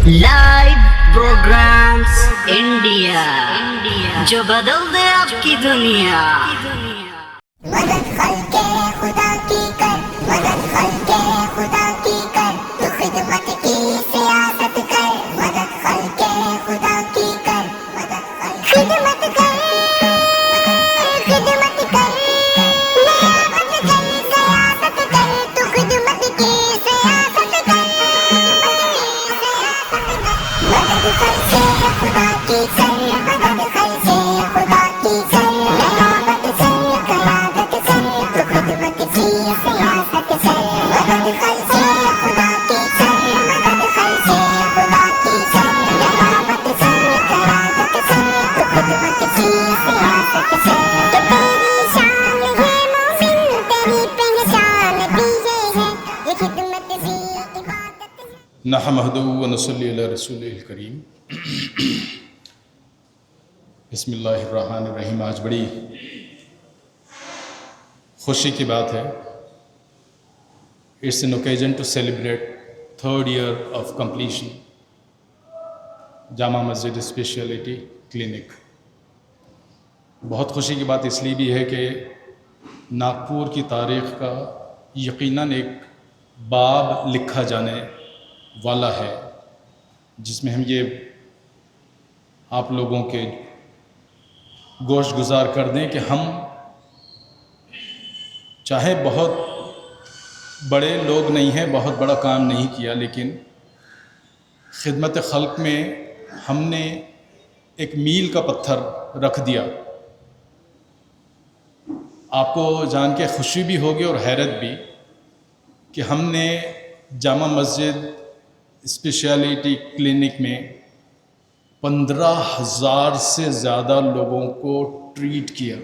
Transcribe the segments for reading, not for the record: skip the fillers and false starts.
Live programmes India जो बदल दे आपकी दुनिया। मदद खल्के खुदा की कर, मदद खल्के खुदा की कर, तू खिदमत की सियासत कर, मदद खल्के खुदा की कर, मदद खिदमत कर, खिदमत कर, नियामत कर, सियासत कर, तू खिदमत की सियासत कर, मदद खल्के खुदा की कर, मदद खल्के खुदा की कर, नियामत कर, क़यादत कर, तू खिदमत की सियासत कर, मदद खल्के खुदा की कर, मदद खल्के खुदा की कर, नियामत कर, क़यादत कर, तू खिदमत की सियासत कर। तो तेरी शान ये मोमिन, तेरी पहचान भी ये है, ये खिदमत भी इबादत है। नहमदु व नसल्ली अला रसूलिल करीम। बिस्मिल्लाहिर्रहमानिर्रहीम। आज बड़ी खुशी की बात है। It's an occasion to celebrate 3rd year of completion Jama Masjid speciality clinic. बहुत खुशी की बात इसलिए भी है कि नागपुर की तारीख़ का यकीनन एक बाब लिखा जाने वाला है, जिसमें हम ये आप लोगों के गोश गुजार कर दें कि हम चाहे बहुत बड़े लोग नहीं हैं, बहुत बड़ा काम नहीं किया, लेकिन खिदमत खल्क में हमने एक मील का पत्थर रख दिया। आपको जान के खुशी भी होगी और हैरत भी कि हमने जामा मस्जिद स्पेशलिटी क्लिनिक में 15,000 से ज़्यादा लोगों को ट्रीट किया,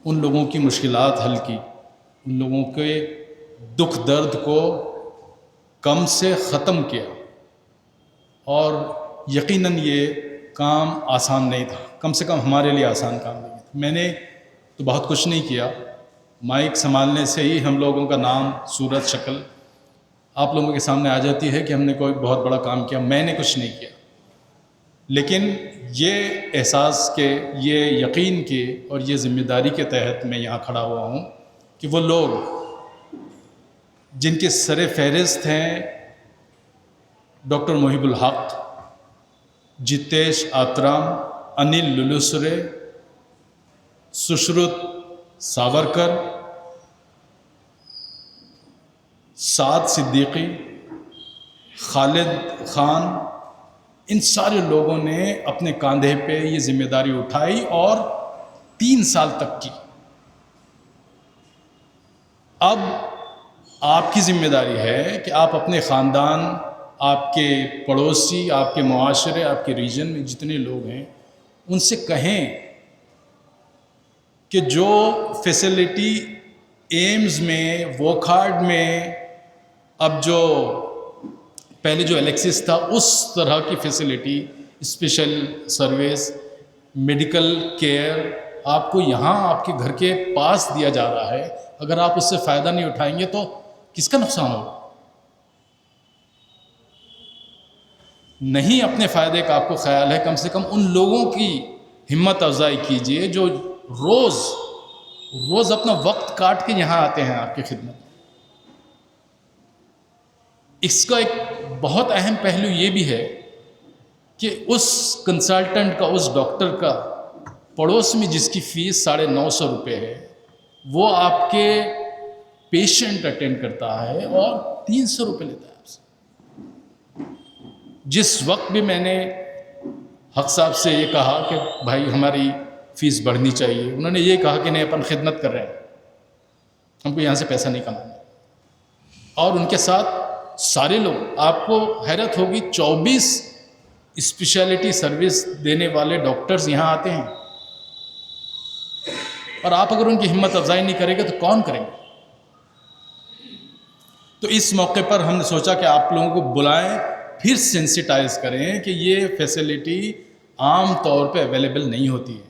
उन लोगों की मुश्किलात हल की, उन लोगों के दुख दर्द को कम से ख़त्म किया। और यकीनन ये काम आसान नहीं था, कम से कम हमारे लिए आसान काम नहीं था। मैंने तो बहुत कुछ नहीं किया, माइक संभालने से ही हम लोगों का नाम, सूरत, शक्ल आप लोगों के सामने आ जाती है कि हमने कोई बहुत बड़ा काम किया। मैंने कुछ नहीं किया, लेकिन ये एहसास के, ये यकीन के और ये ज़िम्मेदारी के तहत मैं यहाँ खड़ा हुआ हूँ कि वो लोग जिनके सर फहरिस्त हैं डॉक्टर मोहिबुल हक, जितेश आतराम, अनिल लुलुसरे, सुश्रुत सावरकर, साद सिद्दीकी, खालिद खान, इन सारे लोगों ने अपने कंधे पे ये जिम्मेदारी उठाई और 3 साल तक की। अब आपकी जिम्मेदारी है कि आप अपने ख़ानदान, आपके पड़ोसी, आपके मुआशरे, आपके रीजन में जितने लोग हैं उनसे कहें कि जो फैसिलिटी एम्स में, वोखार्ड में, अब जो पहले जो एलेक्सिस था, उस तरह की facility, special service, medical care आपको यहाँ आपके घर के पास दिया जा रहा है। अगर आप उससे फ़ायदा नहीं उठाएंगे तो किसका नुकसान होगा? नहीं, अपने फ़ायदे का आपको ख्याल है, कम से कम उन लोगों की हिम्मत अफजाई कीजिए जो रोज़ अपना वक्त काट के यहाँ आते हैं आपकी खिदमत। इसका एक बहुत अहम पहलू ये भी है कि उस कंसल्टेंट का, उस डॉक्टर का पड़ोस में जिसकी फ़ीस 950 रुपये है, वो आपके पेशेंट अटेंड करता है और 300 रुपये लेता है आपसे। जिस वक्त भी मैंने हक साहब से ये कहा कि भाई हमारी फ़ीस बढ़नी चाहिए, उन्होंने ये कहा कि नहीं, अपन खिदमत कर रहे हैं, हमको यहाँ से पैसा नहीं कमाना। और उनके साथ सारे लोग, आपको हैरत होगी, 24 स्पेशलिटी सर्विस देने वाले डॉक्टर्स यहाँ आते हैं। और आप अगर उनकी हिम्मत अफजाई नहीं करेंगे तो कौन करेंगे? तो इस मौके पर हमने सोचा कि आप लोगों को बुलाएं, फिर सेंसिटाइज करें कि ये फैसिलिटी आम तौर पे अवेलेबल नहीं होती है।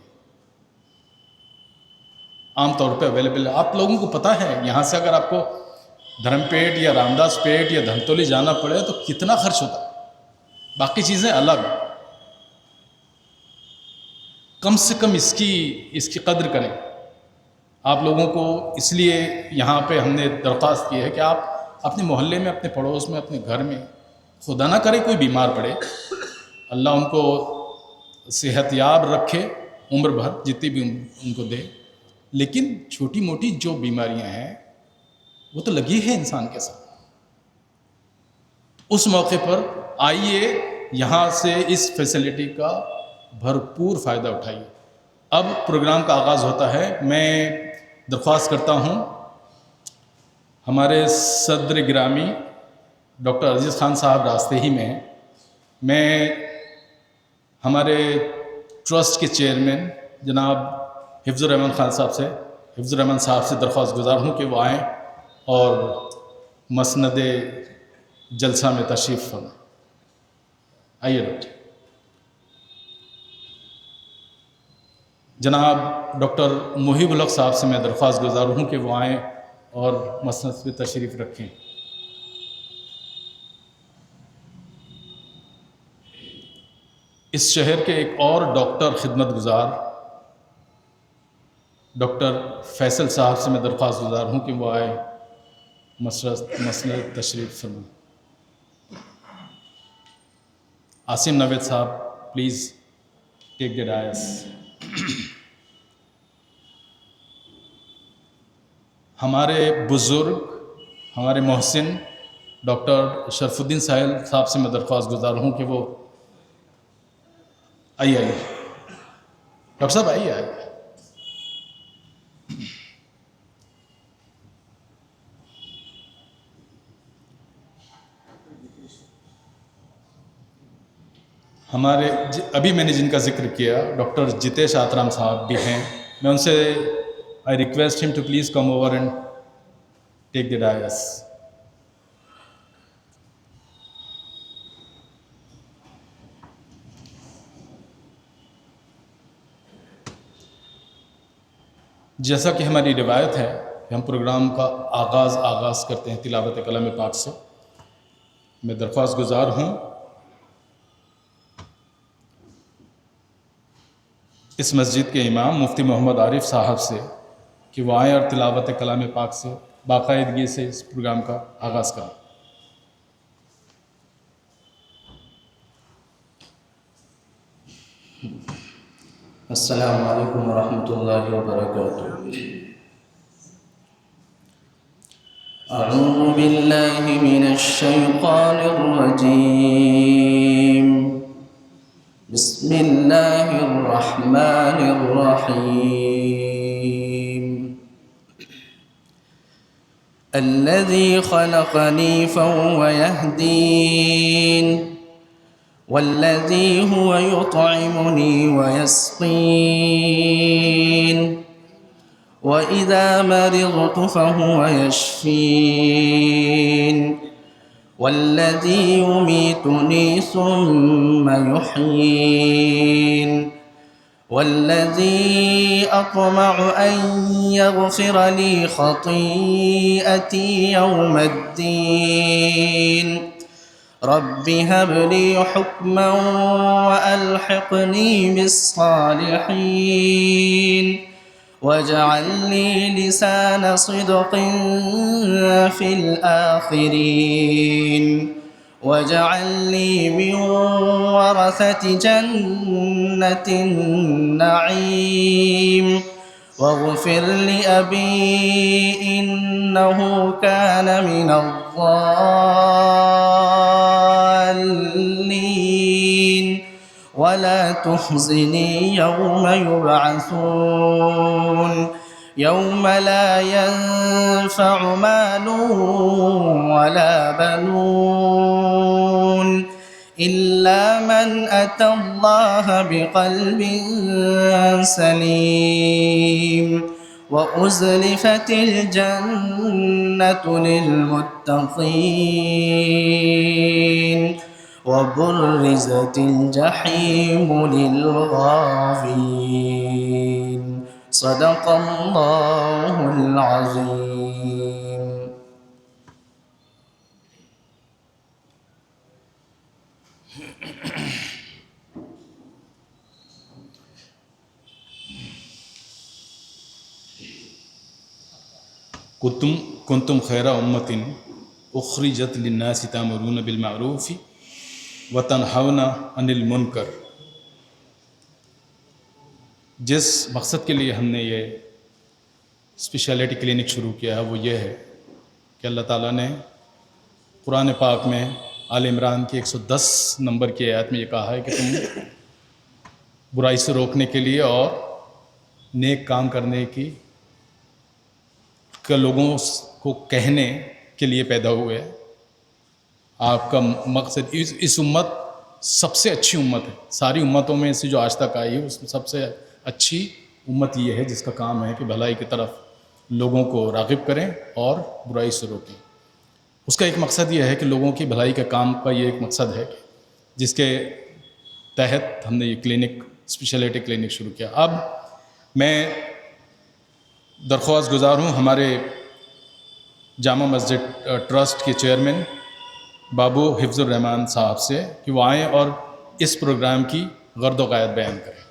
आम तौर पे अवेलेबल, आप लोगों को पता है, यहाँ से अगर आपको धर्मपेट या रामदास पेट या धमतौली जाना पड़े तो कितना खर्च होता है। बाकी चीज़ें अलग, कम से कम इसकी कद्र करें। आप लोगों को इसलिए यहाँ पे हमने दरख्वास्त की है कि आप अपने मोहल्ले में, अपने पड़ोस में, अपने घर में, खुदा ना करे कोई बीमार पड़े, अल्लाह उनको सेहतयाब रखे उम्र भर, जितनी भी उनको दे, लेकिन छोटी मोटी जो बीमारियां हैं वो तो लगी है इंसान के साथ। उस मौके पर आइए, यहाँ से इस फैसिलिटी का भरपूर फ़ायदा उठाइए। अब प्रोग्राम का आगाज़ होता है। मैं दरख्वास्त करता हूँ हमारे सदर गिरामी डॉक्टर अजीज़ खान साहब रास्ते ही में हैं, मैं हमारे ट्रस्ट के चेयरमैन जनाब हिफ्ज़ुर रहमान खान साहब से, हिफ्ज़ुर रहमान साहब से दरख्वास्त गुजार हूँ कि वो आएँ और मसनद जलसा में तशरीफ़ फरमा। आइए डॉक्टर। जनाब डॉक्टर मुहिबुल हक साहब से मैं दरख्वास्त गुजार हूँ कि वो आएँ और मसनद पे तशरीफ़ रखें। इस शहर के एक और डॉक्टर खिदमत गुजार डॉक्टर फैसल साहब से मैं दरख्वास्त गुजार हूँ कि वो आए, मसनद तशरीफ़ फरमा। आसिम नवेद साहब, प्लीज़ टेक द डायस। हमारे बुज़ुर्ग, हमारे मोहसिन डॉक्टर शरफुद्दीन साहब से मैं दरख्वास्त गुजार हूँ कि वो आइए डॉक्टर साहब, आइए। हमारे अभी मैंने जिनका जिक्र किया डॉक्टर जितेश आतराम साहब भी हैं, मैं उनसे I request him to please come over and take the dais. जैसा कि हमारी रिवायत है कि हम प्रोग्राम का आगाज़ करते हैं तिलावत कलाम पाक से। मैं दरख्वास्त गुजार हूँ इस मस्जिद के इमाम मुफ्ती मोहम्मद आरिफ साहब से कि वो आएँ और तिलावत कलाम पाक से बाकायदगी से इस प्रोग्राम का आगाज़ करें। अस्सलामु अलैकुम वरहमतुल्लाहि वबरकातुहू। अऊज़ु बिल्लाहि मिनश शैतानिर रजीम। बिस्मिल्लाहिर रहमानिर रहीम। अल्लज़ी खलक़नी फहुव यहदीन वल्लज़ी हुवा युत'iमुनी वयस्क़ीन वइज़ा मरिज़्तु फहुवा यशफ़ीन वल्लज़ी युमीतुनी सुम्मा युह्यीन वल्लज़ी अत्मअु अन यग़फ़िर ली ख़तीअती यौमद्दीन रब्बि हब ली हुक्मन वअल्हिक़नी बिस्सालिहीन वजअल ली लिसान सिद्क़िन फ़िल आख़िरीन वजअलनी मिन वरसति जन्नतिन नईम वग़फ़िर लि अबी इन्नहु कान मिनज़्ज़ाल्लीन वला तुख़्ज़िनी यौम युबअसून यौम ला यंफ़अु मालुन वला बनून इल्ला मन अतल्लाह बिक़ल्बिन सलीम वउज़्लिफ़तिल जन्नतु लिलमुत्तक़ीन वबुर्रिज़तिल जहीमु लिलगावीन। सदक़ल्लाहुल अज़ीम। कुंतुम खैरा उम्मतिन उखरिजत लिन्नासि तामुरून बिल मारूफ़ व तनहौना अनिल मुनकर। जिस मकसद के लिए हमने ये स्पेशलिटी क्लिनिक शुरू किया है वो ये है कि अल्लाह ताला ने कुरान पाक में आल इमरान की 110 नंबर की आयत में ये कहा है कि तुम बुराई से रोकने के लिए और नेक काम करने की लोगों को कहने के लिए पैदा हुए। आपका मकसद इस उम्मत सबसे अच्छी उम्मत है, सारी उम्मतों में से जो आज तक आई है उसमें सबसे अच्छी उम्मत ये है जिसका काम है कि भलाई की तरफ लोगों को राग़िब करें और बुराई से रोकें। उसका एक मकसद ये है कि लोगों की भलाई के काम का ये एक मकसद है कि जिसके तहत हमने ये क्लिनिक स्पेशलिटी क्लिनिक शुरू किया। अब मैं दरख्वास्त गुज़ार हूँ हमारे जामा मस्जिद ट्रस्ट के चेयरमैन बाबू हिफ्ज़ुर रहमान साहब से कि वो आएँ और इस प्रोग्राम की गर्द व क़ायद बयान करें।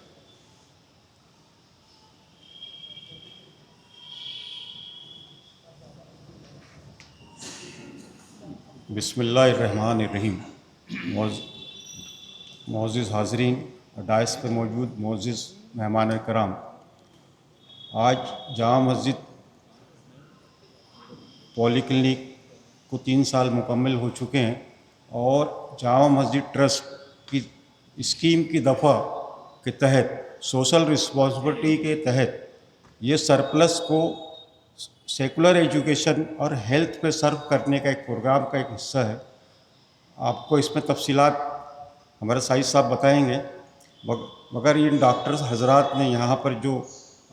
बिस्मिल्लाहिर्रहमानिर्रहीम। मोअज़्ज़िज़ हाज़रीन, डायस पर मौजूद मोअज़्ज़िज़ मेहमान कराम, आज जामा मस्जिद पॉलीक्लिनिक को 3 साल मुकम्मल हो चुके हैं और जामा मस्जिद ट्रस्ट की स्कीम की दफ़ा के तहत सोशल रिस्पॉन्सिबिलिटी के तहत ये सरप्लस को सेकुलर एजुकेशन और हेल्थ पे सर्व करने का एक प्रोग्राम का एक हिस्सा है। आपको इसमें तफसीलात हमारे साहिब साहब बताएंगे, मगर इन डॉक्टर्स हजरात ने यहाँ पर जो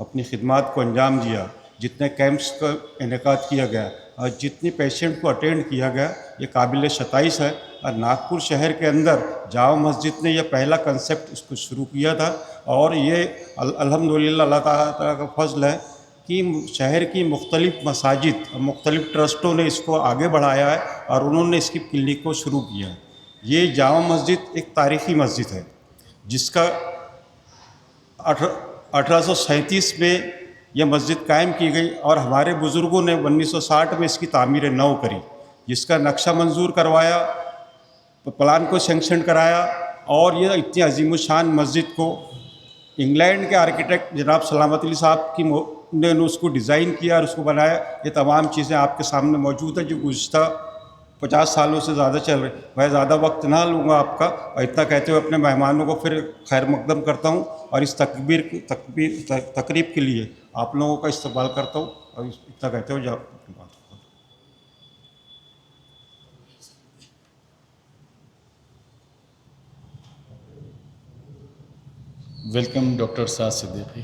अपनी खिदमात को अंजाम दिया, जितने कैंप्स का इनेकाद किया गया और जितनी पेशेंट को अटेंड किया गया, ये काबिल शताइश है। और नागपुर शहर के अंदर जामा मस्जिद ने यह पहला कंसेप्ट इसको शुरू किया था और ये अल्हम्दुलिल्लाह अल्लाह ताला का फज़ल है कि शहर की मुख्तलिफ़ मसाजिद और मुख्तलिफ़ ट्रस्टों ने इसको आगे बढ़ाया है और उन्होंने इसकी क्लिनिक को शुरू किया है। ये जामा मस्जिद एक तारीख़ी मस्जिद है जिसका 1837 में यह मस्जिद कायम की गई और हमारे बुज़ुर्गों ने 1960 में इसकी तामीर नौ करी, जिसका नक्शा मंजूर करवाया, प्लान को सेंक्शन कराया और यह इतनी अजीमुशान मस्जिद को इंग्लैंड के आर्किटेक्ट जनाब सलामत अली साहब की ने उसको डिज़ाइन किया और उसको बनाया। ये तमाम चीज़ें आपके सामने मौजूद है जो गुज़श्ता 50 सालों से ज़्यादा चल रही। मैं ज़्यादा वक्त ना लूँगा आपका और इतना कहते हुए अपने मेहमानों को फिर खैर मकदम करता हूँ और इस तकरीब के लिए आप लोगों का इस्तेमाल करता हूँ और इतना कहते हुए बात। वेलकम डॉक्टर साद सिद्दीकी।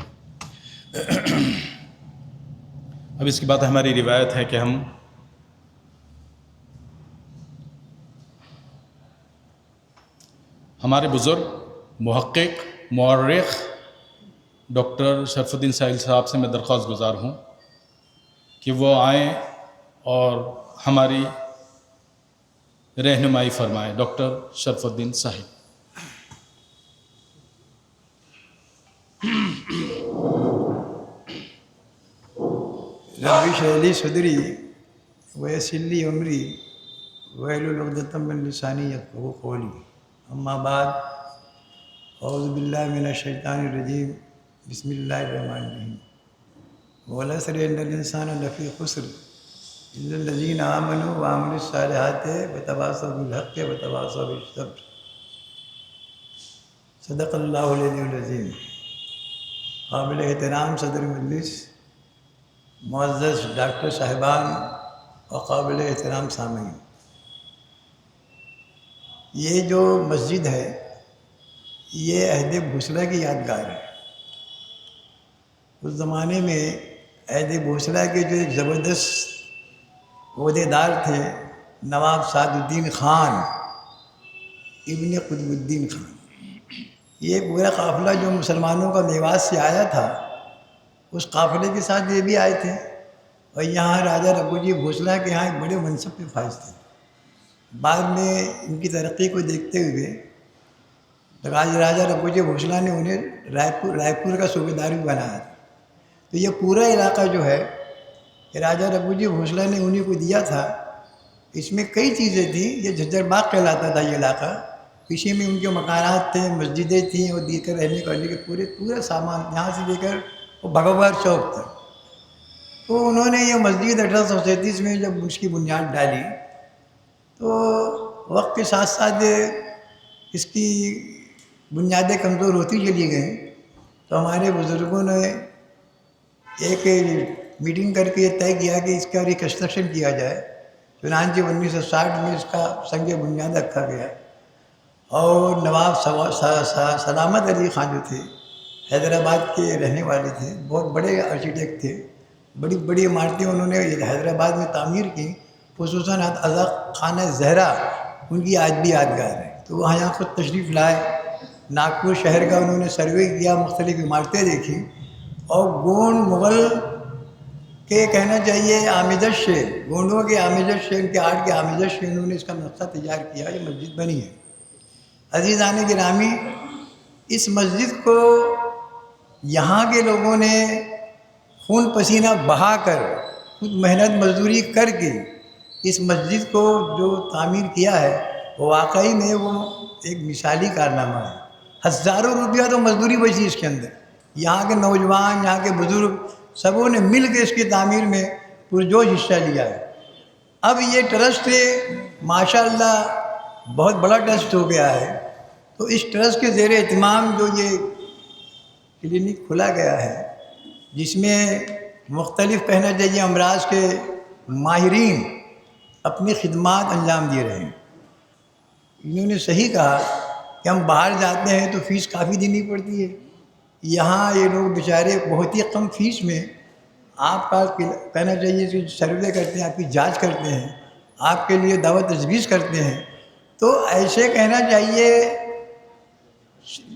अब इसके बाद हमारी रिवायत है कि हम हमारे बुज़ुर्ग मुहक्किक मुअर्रिख डॉक्टर शरफुद्दीन साहिल साहब से मैं दरख्वास्त गुज़ार हूँ कि वो आएँ और हमारी रहनुमाई फरमाएँ। डॉक्टर शरफुद्दीन साहिल। रब्बी शरह सदरी वयस्सिर ली अमरी वहलुल उक़दतम मिन लिसानी यफ़क़हू क़ौली। अम्मा बाद, औज़ु बिल्लाहि मिनश शैतानिर रजीम, बिस्मिल्लाहिर रहमानिर रहीम। वल अस्रि इन्नल इंसाना लफ़ी ख़ुस्र इल्लल लज़ीना आमनू व अमिलुस सालिहाति व तवासौ बिल हक़्क़ि व तवासौ बिस सब्र। सदक़ल्लाहुल अलीयुल अज़ीम। काबिल एहतराम सदर मजलिस, मुअज़्ज़ज़ डॉक्टर साहिबान और काबिल एहतराम सामीन, ये जो मस्जिद है ये अहद भूसला की यादगार है। उस ज़माने में अहद भूसला के जो एक ज़बरदस्त ओहदेदार थे नवाब सादुद्दीन ख़ान इब्न कुतुबुद्दीन ख़ान, ये पूरा काफ़िला जो मुसलमानों का मेवात से आया था उस काफ़िले के साथ ये भी आए थे और यहाँ राजा रघुजी भोसला के यहाँ एक बड़े मनसब पे फाइज थे। बाद में इनकी तरक्की को देखते हुए राजा रघुजी भोसला ने उन्हें रायपुर का सूबेदार भी बनाया था। तो ये पूरा इलाका जो है कि राजा रघुजी भोसले ने उन्हीं को दिया था। इसमें कई चीज़ें थी। ये झज्जर बाग कहलाता था ये इलाका। पीछे में उनके मकानात थे, मस्जिदें थीं और देकर रहने करने के पूरे सामान, यहाँ से लेकर वो भगवान चौक तक। तो उन्होंने ये मस्जिद 1837 में जब उसकी बुनियाद डाली तो वक्त के साथ साथ इसकी बुनियादें कमज़ोर होती चली गईं। तो हमारे बुज़ुर्गों ने एक मीटिंग करके ये तय किया कि इसका रिकन्स्ट्रक्शन किया जाए। चुनांचे 1960 में इसका संग बुनियाद रखा गया और नवाब सलामत अली ख़ान जो थे, हैदराबाद के रहने वाले थे, बहुत बड़े आर्किटेक्ट थे। बड़ी बड़ी इमारतें उन्होंने हैदराबाद में तामीर की। खुसूसन अज़ा खाना ज़हरा उनकी आज भी यादगार है। तो वहाँ यहाँ खुद तशरीफ़ लाए। नागपुर शहर का उन्होंने सर्वे किया, मुख्तलिफ़ इमारतें देखी और गोंड मुग़ल के कहना चाहिए आमेज़श से, गोंडों के आमेज़श से, उनके आर्ट के आमेज़श से उन्होंने इसका नक्शा तैयार किया। ये मस्जिद बनी है। अज़ीज़ान गिरामी, इस मस्जिद को यहाँ के लोगों ने खून पसीना बहाकर, खुद मेहनत मजदूरी करके इस मस्जिद को जो तामीर किया है वो वाकई में वो एक मिसाली कारनामा है। हज़ारों रुपया तो मजदूरी बची इसके अंदर। यहाँ के नौजवान, यहाँ के बुज़ुर्ग सबों ने मिल के इसकी तामीर में पुरजोश हिस्सा लिया है। अब ये ट्रस्ट माशाअल्लाह बहुत बड़ा ट्रस्ट हो गया है। तो इस ट्रस्ट के ज़ेर एहतमाम जो ये क्लिनिक खोला गया है, जिसमें मुख्तलिफ़ कहना चाहिए अमराज के माहिरीन अपनी खिदमात अंजाम दे रहे हैं। इन्होंने सही कहा कि हम बाहर जाते हैं तो फ़ीस काफ़ी देनी पड़ती है। यहाँ ये लोग बेचारे बहुत ही कम फीस में आपका कहना चाहिए कि सर्वे करते हैं, आपकी जांच करते हैं, आपके लिए दवा तजवीज़ करते हैं। तो ऐसे कहना चाहिए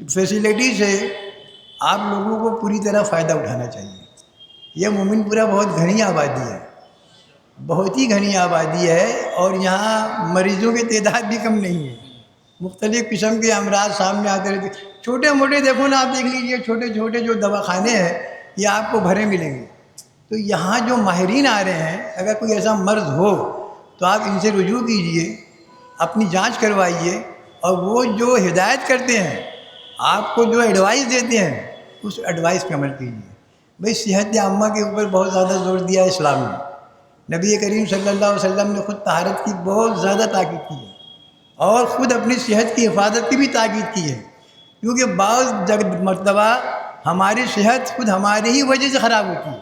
फैसिलिटी से आप लोगों को पूरी तरह फ़ायदा उठाना चाहिए। यह मोमिनपुरा बहुत घनी आबादी है, बहुत ही घनी आबादी है और यहाँ मरीज़ों की तादाद भी कम नहीं है। मुख्तलिफ़ किस्म के अमराज सामने आते रहते। छोटे मोटे देखो ना, आप देख लीजिए छोटे छोटे जो दवाखाने हैं ये आपको भरे मिलेंगे। तो यहाँ जो माहिरीन आ रहे हैं, अगर कोई ऐसा मर्ज़ हो तो आप इनसे रुजू कीजिए, अपनी जांच करवाइए और वो जो हिदायत करते हैं, आपको जो एडवाइस देते हैं, उस एडवाइस पे अमल कीजिए। भाई सेहत आम्मा के ऊपर बहुत ज़्यादा जोर दिया है इस्लाम ने। नबी करीम सल्लल्लाहु अलैहि वसल्लम ने खुद तहारत की बहुत ज़्यादा ताकीद की है और ख़ुद अपनी सेहत की हिफाजत की भी ताकीद की है। क्योंकि बाज़ मरतबा हमारी सेहत खुद हमारी ही वजह से ख़राब होती है।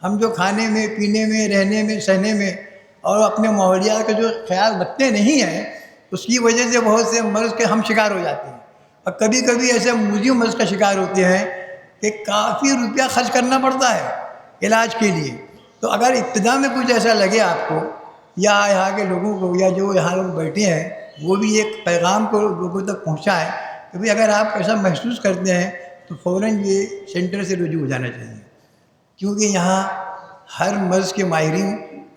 हम जो खाने में, पीने में, रहने में, सहने में और अपने माहौलियात का जो ख्याल रखते नहीं हैं, उसकी वजह से बहुत से मर्ज़ के हम शिकार हो जाते हैं। और कभी कभी ऐसे मुझे मर्ज़ का शिकार होते हैं कि काफ़ी रुपया खर्च करना पड़ता है इलाज के लिए। तो अगर इब्तिदा में कुछ ऐसा लगे आपको या यहाँ के लोगों को या जो यहाँ लोग बैठे हैं वो भी एक पैगाम को लोगों तक पहुँचाएँ कि भाई अगर आप ऐसा महसूस करते हैं तो फ़ौरन ये सेंटर से रुजू हो जाना चाहिए। क्योंकि यहाँ हर मर्ज़ के माहिरीन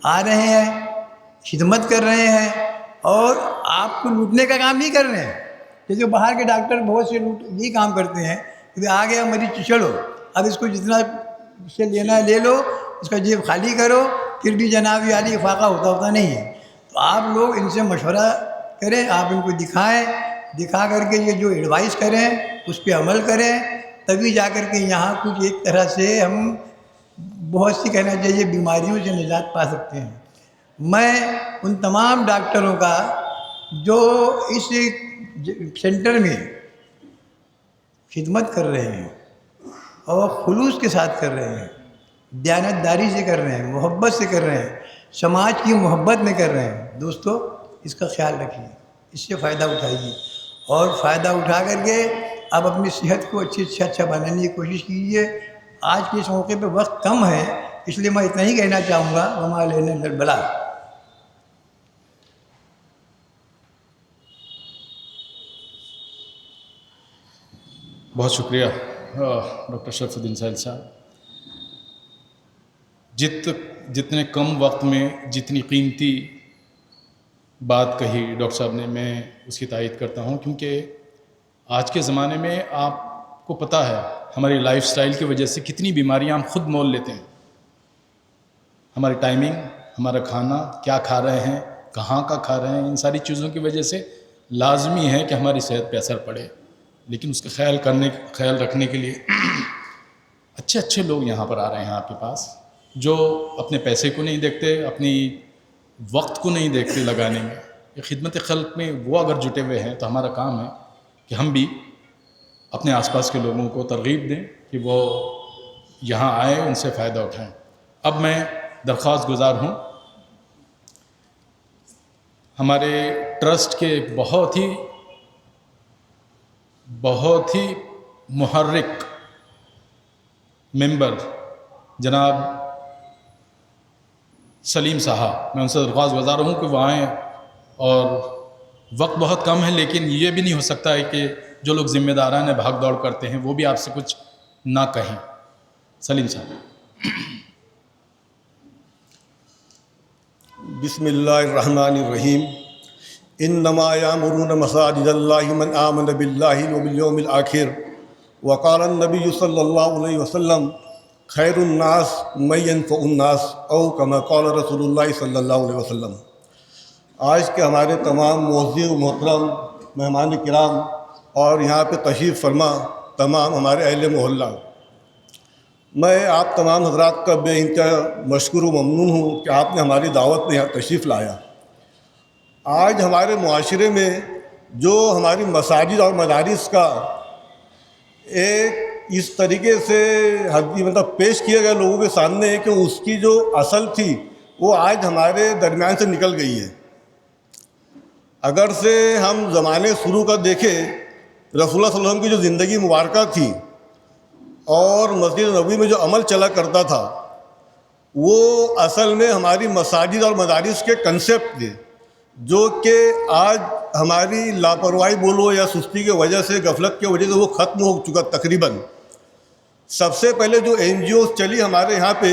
आ रहे हैं, खिदमत कर रहे हैं और आपको लूटने का काम नहीं कर रहे हैं। जैसे बाहर के डॉक्टर बहुत से यही काम करते हैं कि आ गया मरीज, चलो अब इसको जितना इससे लेना है ले लो, इसका जेब खाली करो, फिर भी जनाब याली इफाका होता नहीं है। तो आप लोग इनसे मशवरा करें, आप इनको दिखाएं, दिखा करके ये जो एडवाइस करें उस पर अमल करें, तभी जा कर के यहाँ कुछ एक तरह से हम बहुत सी कहना चाहिए बीमारियों से निजात पा सकते हैं। मैं उन तमाम डॉक्टरों का जो इस सेंटर में खिदमत कर रहे हैं और खुलूस के साथ कर रहे हैं, दयानतदारी से कर रहे हैं, मोहब्बत से कर रहे हैं, समाज की मोहब्बत में कर रहे हैं, दोस्तों इसका ख्याल रखिए, इससे फ़ायदा उठाइए और फ़ायदा उठा करके आप अपनी सेहत को अच्छी से अच्छा बनाने की कोशिश कीजिए। आज के इस मौके पे वक्त कम है, इसलिए मैं इतना ही कहना चाहूँगा, वमा अलैना इल्लल बलाग। बहुत शुक्रिया डॉक्टर शरफुद्दीन साहिल साहब। जितने कम वक्त में जितनी कीमती बात कही डॉक्टर साहब ने, मैं उसकी तायद करता हूँ। क्योंकि आज के ज़माने में आपको पता है हमारी लाइफस्टाइल की वजह से कितनी बीमारियाँ हम खुद मोल लेते हैं। हमारी टाइमिंग, हमारा खाना क्या खा रहे हैं, कहाँ का खा रहे हैं, इन सारी चीज़ों की वजह से लाजमी है कि हमारी सेहत पे असर पड़े। लेकिन उसका ख्याल रखने के लिए अच्छे अच्छे लोग यहाँ पर आ रहे हैं आपके पास, जो अपने पैसे को नहीं देखते, अपनी वक्त को नहीं देखते लगाने में। ये खिदमत खल्क में वो अगर जुटे हुए हैं तो हमारा काम है कि हम भी अपने आसपास के लोगों को तरगीब दें कि वो यहाँ आए, उनसे फ़ायदा उठाएं। अब मैं दरख्वास्त गुज़ार हूँ हमारे ट्रस्ट के एक बहुत ही मुहर्रिक मेंबर जनाब सलीम साहब, मैं उनसे दरख्वास्त गुज़ार हूँ कि वो आएँ। और वक्त बहुत कम है, लेकिन ये भी नहीं हो सकता है कि जो लोग ज़िम्मेदारान है भाग दौड़ करते हैं वो भी आपसे कुछ ना कहें। सलीम साहब। बिस्मिल्लाहिर्रहमानिर्रहीम। इन्नमा यामुरूना मसाजिदल्लाहि मन आमन बिल्लाहि व बिल यौमिल आखिर व क़ाला नबी सल्लल्लाहु अलैहि वसल्लम खैरुन नास मन यनफ़उन नास औ कमा क़ाला रसूलुल्लाह सल्लल्लाहु अलैहि वसल्लम। आज के हमारे तमाम मुअज़्ज़िज़ मोहतरम मेहमान किराम और यहाँ पे तशरीफ़ फरमा तमाम हमारे अहले मोहल्ला, मैं आप तमाम हज़रात का बेइंतहा मशकूर व ममनून हूँ कि आपने हमारी दावत में यहाँ तशरीफ़ लाया। आज हमारे मुआशरे में जो हमारी मसाजिद और मदारिस का एक इस तरीके से मतलब पेश किया गया लोगों के सामने कि उसकी जो असल थी वो आज हमारे दरमियान से निकल गई है। अगर से हम ज़माने शुरू का देखें, रसूलुल्लाह सल्लल्लाहु अलैहि वसल्लम की जो ज़िंदगी मुबारक थी और मस्जिद नबवी में जो अमल चला करता था वो असल में हमारी मसाजिद और मदारिस के कंसेप्ट थे, जो कि आज हमारी लापरवाही बोलो या सुस्ती की वजह से, गफलत की वजह से वो ख़त्म हो चुका तकरीबन। सबसे पहले जो NGOs चली हमारे यहाँ पे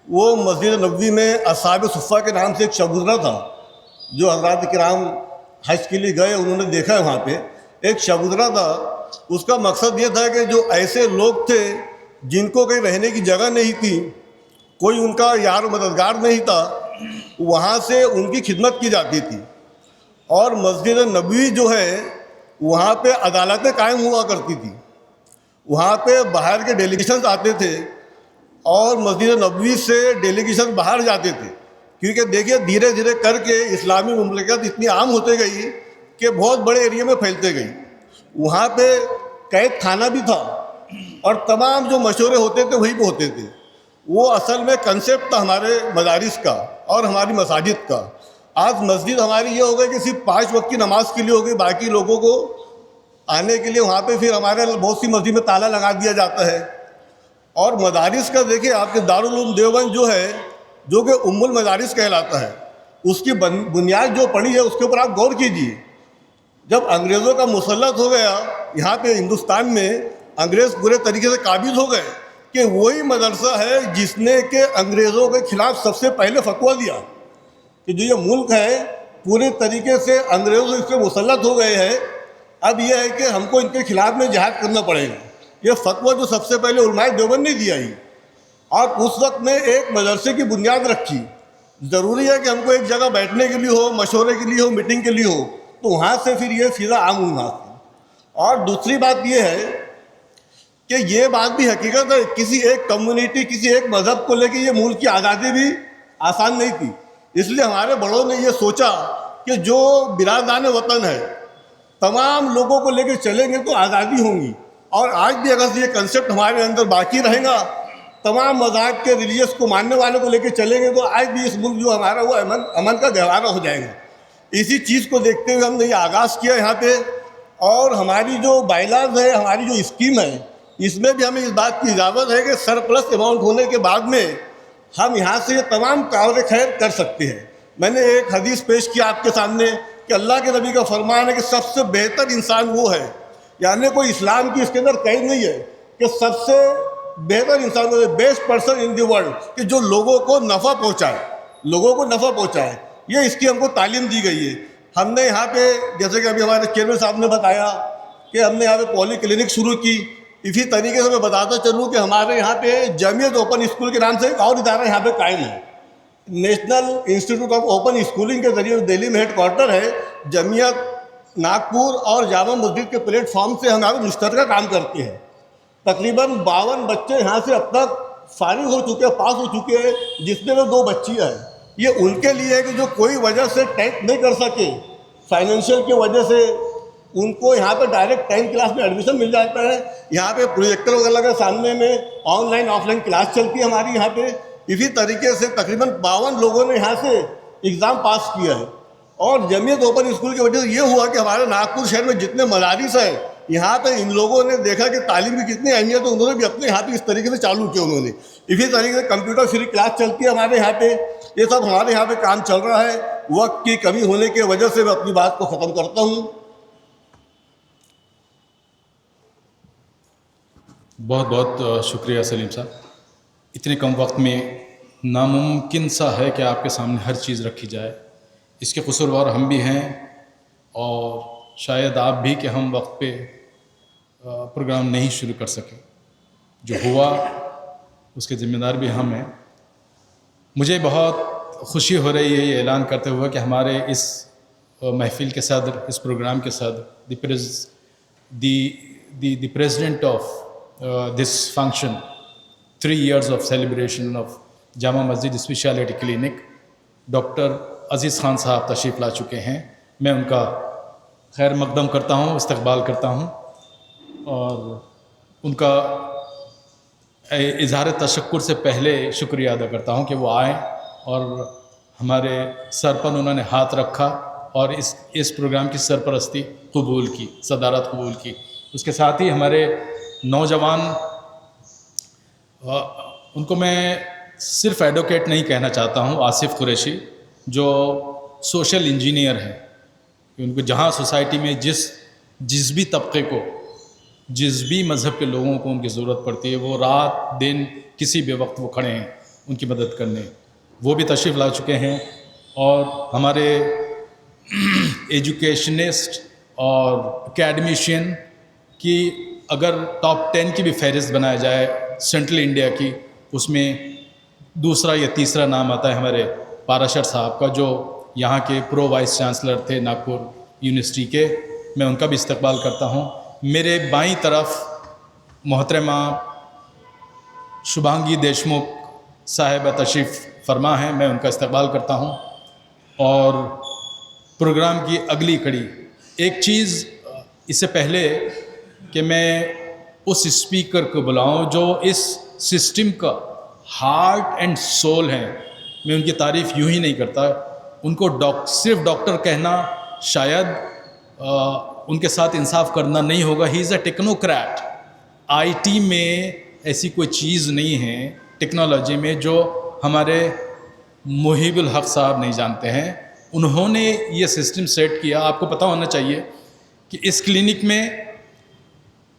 वो मस्जिद नबवी में असहाब सुफ़ा के नाम से एक शबुदरा था। जो हज़रात किराम हज के लिए गए उन्होंने देखा है वहाँ पे एक शबुदरा था। उसका मकसद ये था कि जो ऐसे लोग थे जिनको कहीं रहने की जगह नहीं थी, कोई उनका यार मददगार नहीं था, वहाँ से उनकी खिदमत की जाती थी। और मस्जिद नबवी जो है वहाँ पे अदालतें कायम हुआ करती थी, वहाँ पे बाहर के डेलीगेशंस आते थे और मस्जिद नबवी से डेलीगेशन बाहर जाते थे। क्योंकि देखिए धीरे धीरे करके इस्लामी मुमलिकत इतनी आम होते गई कि बहुत बड़े एरिया में फैलते गई। वहाँ पे कैद खाना भी था और तमाम जो मशवरे होते थे वहीं पे होते थे। वो असल में कंसेप्ट था हमारे मदारिस का और हमारी मसाजिद का। आज मस्जिद हमारी ये हो गई कि सिर्फ 5 वक्त की नमाज के लिए हो गई, बाकी लोगों को आने के लिए वहाँ पे फिर हमारे बहुत सी मस्जिद में ताला लगा दिया जाता है। और मदारिस का देखिए आपके दारुल उलूम देवबंद जो है, जो कि उम्मुल मदारिस कहलाता है, उसकी बुनियाद जो पड़ी है उसके ऊपर आप गौर कीजिए। जब अंग्रेज़ों का मुसल्लत हो गया यहाँ पे हिंदुस्तान में, अंग्रेज़ पूरे तरीके से काबिज हो गए कि वही मदरसा है जिसने के अंग्रेज़ों के ख़िलाफ़ सबसे पहले फतवा दिया कि जो ये मुल्क है पूरे तरीके से अंग्रेज़ों इससे मुसल्लत हो गए हैं, अब यह है कि हमको इनके ख़िलाफ़ में जिहाद करना पड़ेगा। ये फतवा जो सबसे पहले उलमाए देवबंद ने दिया ही, और उस वक्त में एक मदरसे की बुनियाद रखी। ज़रूरी है कि हमको एक जगह बैठने के लिए हो, मशवरे के लिए हो, मीटिंग के लिए हो, तो वहाँ से फिर ये फ़िज़ा आम हुई वहाँ से। और दूसरी बात ये है कि ये बात भी हकीकत है, किसी एक कम्युनिटी, किसी एक मज़हब को लेकर ये मुल्क की आज़ादी भी आसान नहीं थी। इसलिए हमारे बड़ों ने ये सोचा कि जो बिरादान वतन है तमाम लोगों को लेकर चलेंगे तो आज़ादी होंगी। और आज भी अगर ये कंसेप्ट हमारे अंदर बाकी रहेगा, तमाम मज़ाहब के रिलीजियस को मानने वालों को लेकर चलेंगे, तो आज भी इस मुल्क जो हमारा वो अमन का गहवारा हो जाएगा। इसी चीज़ को देखते हुए हमने ये आगाज़ किया यहाँ पे। और हमारी जो बाइलाज है, हमारी जो स्कीम है, इसमें भी हमें इस बात की इजाज़त है कि सरप्लस अमाउंट होने के बाद में हम यहाँ से ये तमाम कार्य खैर कर सकते हैं। मैंने एक हदीस पेश किया आपके सामने कि अल्लाह के नबी का फरमान है कि सबसे बेहतर इंसान वो है, यानी कोई इस्लाम की इसके अंदर कैद नहीं है कि सबसे बेहतर इंसान वो है, best person in the world, कि जो लोगों को नफ़ा पहुँचाए, लोगों को नफ़ा पहुँचाए। ये इसकी हमको तालीम दी गई है। हमने यहाँ पे जैसे कि अभी हमारे चेयरमैन साहब ने बताया कि हमने यहाँ पे पॉली क्लिनिक शुरू की। इसी तरीके से मैं बताता चलूँ कि हमारे यहाँ पे जमीयत ओपन स्कूल के नाम से एक और इदारा यहाँ पे कायम है। National institute of open schooling के जरिए दिल्ली में हेडक्वार्टर है, जमीयत नागपुर और जामा मस्जिद के प्लेटफॉर्म से हमारे मुश्तरका काम करते हैं। तकरीबन 52 बच्चे यहाँ से अब तक फारिग हो चुके हैं, पास हो चुके हैं, जिसमें वो 2 बच्चियाँ हैं। ये उनके लिए है कि जो कोई वजह से 10th नहीं कर सके, फाइनेंशियल की वजह से, उनको यहाँ पे डायरेक्ट 10th क्लास में एडमिशन मिल जाता है। यहाँ पे प्रोजेक्टर वगैरह के सामने में ऑनलाइन ऑफलाइन क्लास चलती है हमारी यहाँ पे। इसी तरीके से तकरीबन 52 लोगों ने यहाँ से एग्ज़ाम पास किया है। और जमीयत ओपन स्कूल की वजह से ये हुआ कि हमारे नागपुर शहर में जितने मदारिस हैं, यहाँ पे इन लोगों ने देखा कि तालीम की कितनी अहमियत है, उन्होंने भी अपने यहाँ पे इस तरीके से चालू किया उन्होंने। इसी तरीके से कंप्यूटर फ्री क्लास चलती है हमारे यहाँ पे। ये सब हमारे यहाँ पे काम चल रहा है। वक्त की कमी होने की वजह से मैं अपनी बात को ख़त्म करता हूँ। बहुत बहुत शुक्रिया सलीम साहब। इतने कम वक्त में नामुमकिन सा है कि आपके सामने हर चीज़ रखी जाए। इसके कसूरवार हम भी हैं और शायद आप भी कि हम वक्त पे प्रोग्राम नहीं शुरू कर सके। जो हुआ उसके ज़िम्मेदार भी हम हैं। मुझे बहुत खुशी हो रही है ये ऐलान करते हुए कि हमारे इस महफिल के सदर, इस प्रोग्राम के सदर, the president of this function, 3 years of celebration of Jama Masjid speciality clinic, doctor अज़ीज़ ख़ान साहब तशरीफ़ ला चुके हैं। मैं उनका खैर मकदम करता हूँ, इस्तकबाल करता हूँ और उनका इज़हार तशक्कुर से पहले शुक्रिया अदा करता हूँ कि वो आए और हमारे सर पर उन्होंने हाथ रखा और इस प्रोग्राम की सरपरस्ती कबूल की, सदारत कबूल की। उसके साथ ही हमारे नौजवान, उनको मैं सिर्फ एडवोकेट नहीं कहना चाहता हूँ, आसिफ कुरैशी जो सोशल इंजीनियर हैं, उनको जहाँ सोसाइटी में जिस भी तबके को, जिस भी मज़हब के लोगों को उनकी ज़रूरत पड़ती है, वो रात दिन किसी भी वक्त वो खड़े हैं उनकी मदद करने। वो भी तशरीफ़ ला चुके हैं। और हमारे एजुकेशनिस्ट और एकेडमिशियन की अगर टॉप 10 की भी फहरिस्त बनाया जाए सेंट्रल इंडिया की, उसमें दूसरा या तीसरा नाम आता है हमारे पाराशर साहब का, जो यहाँ के प्रो वाइस चांसलर थे नागपुर यूनिवर्सिटी के। मैं उनका भी इस्तकबाल करता हूँ। मेरे बाईं तरफ मोहतरमा शुभांगी देशमुख साहिबा तशरीफ़ फरमा हैं, मैं उनका इस्तकबाल करता हूँ। और प्रोग्राम की अगली कड़ी, एक चीज़ इससे पहले कि मैं उस स्पीकर को बुलाऊं जो इस सिस्टम का हार्ट एंड सोल हैं, मैं उनकी तारीफ़ यूं ही नहीं करता। उनको सिर्फ डॉक्टर कहना शायद उनके साथ इंसाफ करना नहीं होगा। He is a technocrat. IT में ऐसी कोई चीज़ नहीं है टेक्नोलॉजी में जो हमारे मुहिबुल हक साहब नहीं जानते हैं। उन्होंने ये सिस्टम सेट किया। आपको पता होना चाहिए कि इस क्लिनिक में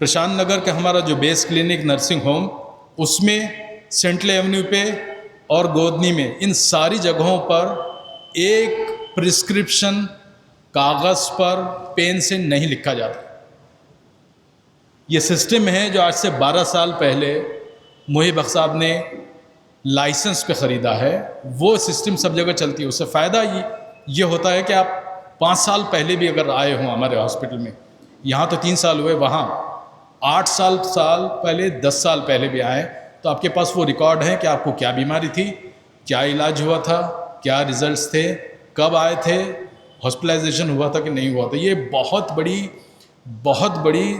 प्रशांत नगर का हमारा जो बेस क्लिनिक नर्सिंग होम, उसमें सेंट्रल एवेन्यू पे और गोदनी में, इन सारी जगहों पर एक प्रिस्क्रिप्शन कागज़ पर पेन से नहीं लिखा जाता। ये सिस्टम है जो आज से 12 साल पहले मुहिब हक साहब ने लाइसेंस पे ख़रीदा है। वो सिस्टम सब जगह चलती है। उससे फ़ायदा ये होता है कि आप 5 साल पहले भी अगर आए हों हमारे हॉस्पिटल में, यहाँ तो 3 साल हुए, वहाँ 8 साल पहले, 10 साल पहले भी आए, तो आपके पास वो रिकॉर्ड है कि आपको क्या बीमारी थी, क्या इलाज हुआ था, क्या रिजल्ट्स थे, कब आए थे, हॉस्पिटलाइजेशन हुआ था कि नहीं हुआ था। ये बहुत बड़ी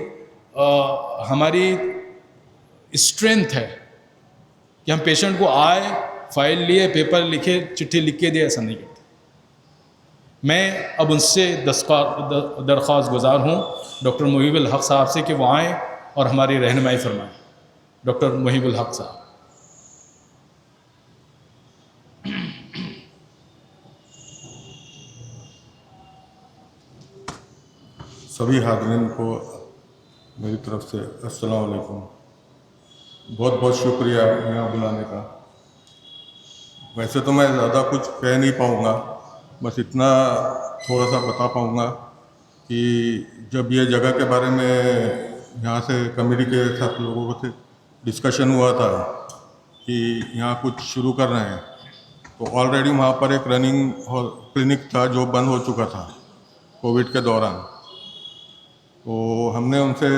हमारी स्ट्रेंथ है कि हम पेशेंट को आए, फाइल लिए, पेपर लिखे, चिट्ठी लिख के दिए, ऐसा नहीं करते। मैं अब उनसे दरख्वास्त गुजार हूँ डॉक्टर मुहिबुल हक साहब से कि वो आएँ और हमारी रहनुमाई फरमाएँ। डॉक्टर मुहिबुल हक साहब। सभी हाज़रीन को मेरी तरफ से अस्सलाम वालेकुम। बहुत बहुत शुक्रिया यहाँ बुलाने का। वैसे तो मैं ज़्यादा कुछ कह नहीं पाऊँगा, बस इतना थोड़ा सा बता पाऊँगा कि जब ये जगह के बारे में यहाँ से कमेटी के साथ लोगों से डिस्कशन हुआ था कि यहाँ कुछ शुरू कर रहे हैं, तो ऑलरेडी वहाँ पर एक रनिंग क्लिनिक था जो बंद हो चुका था कोविड के दौरान। तो हमने उनसे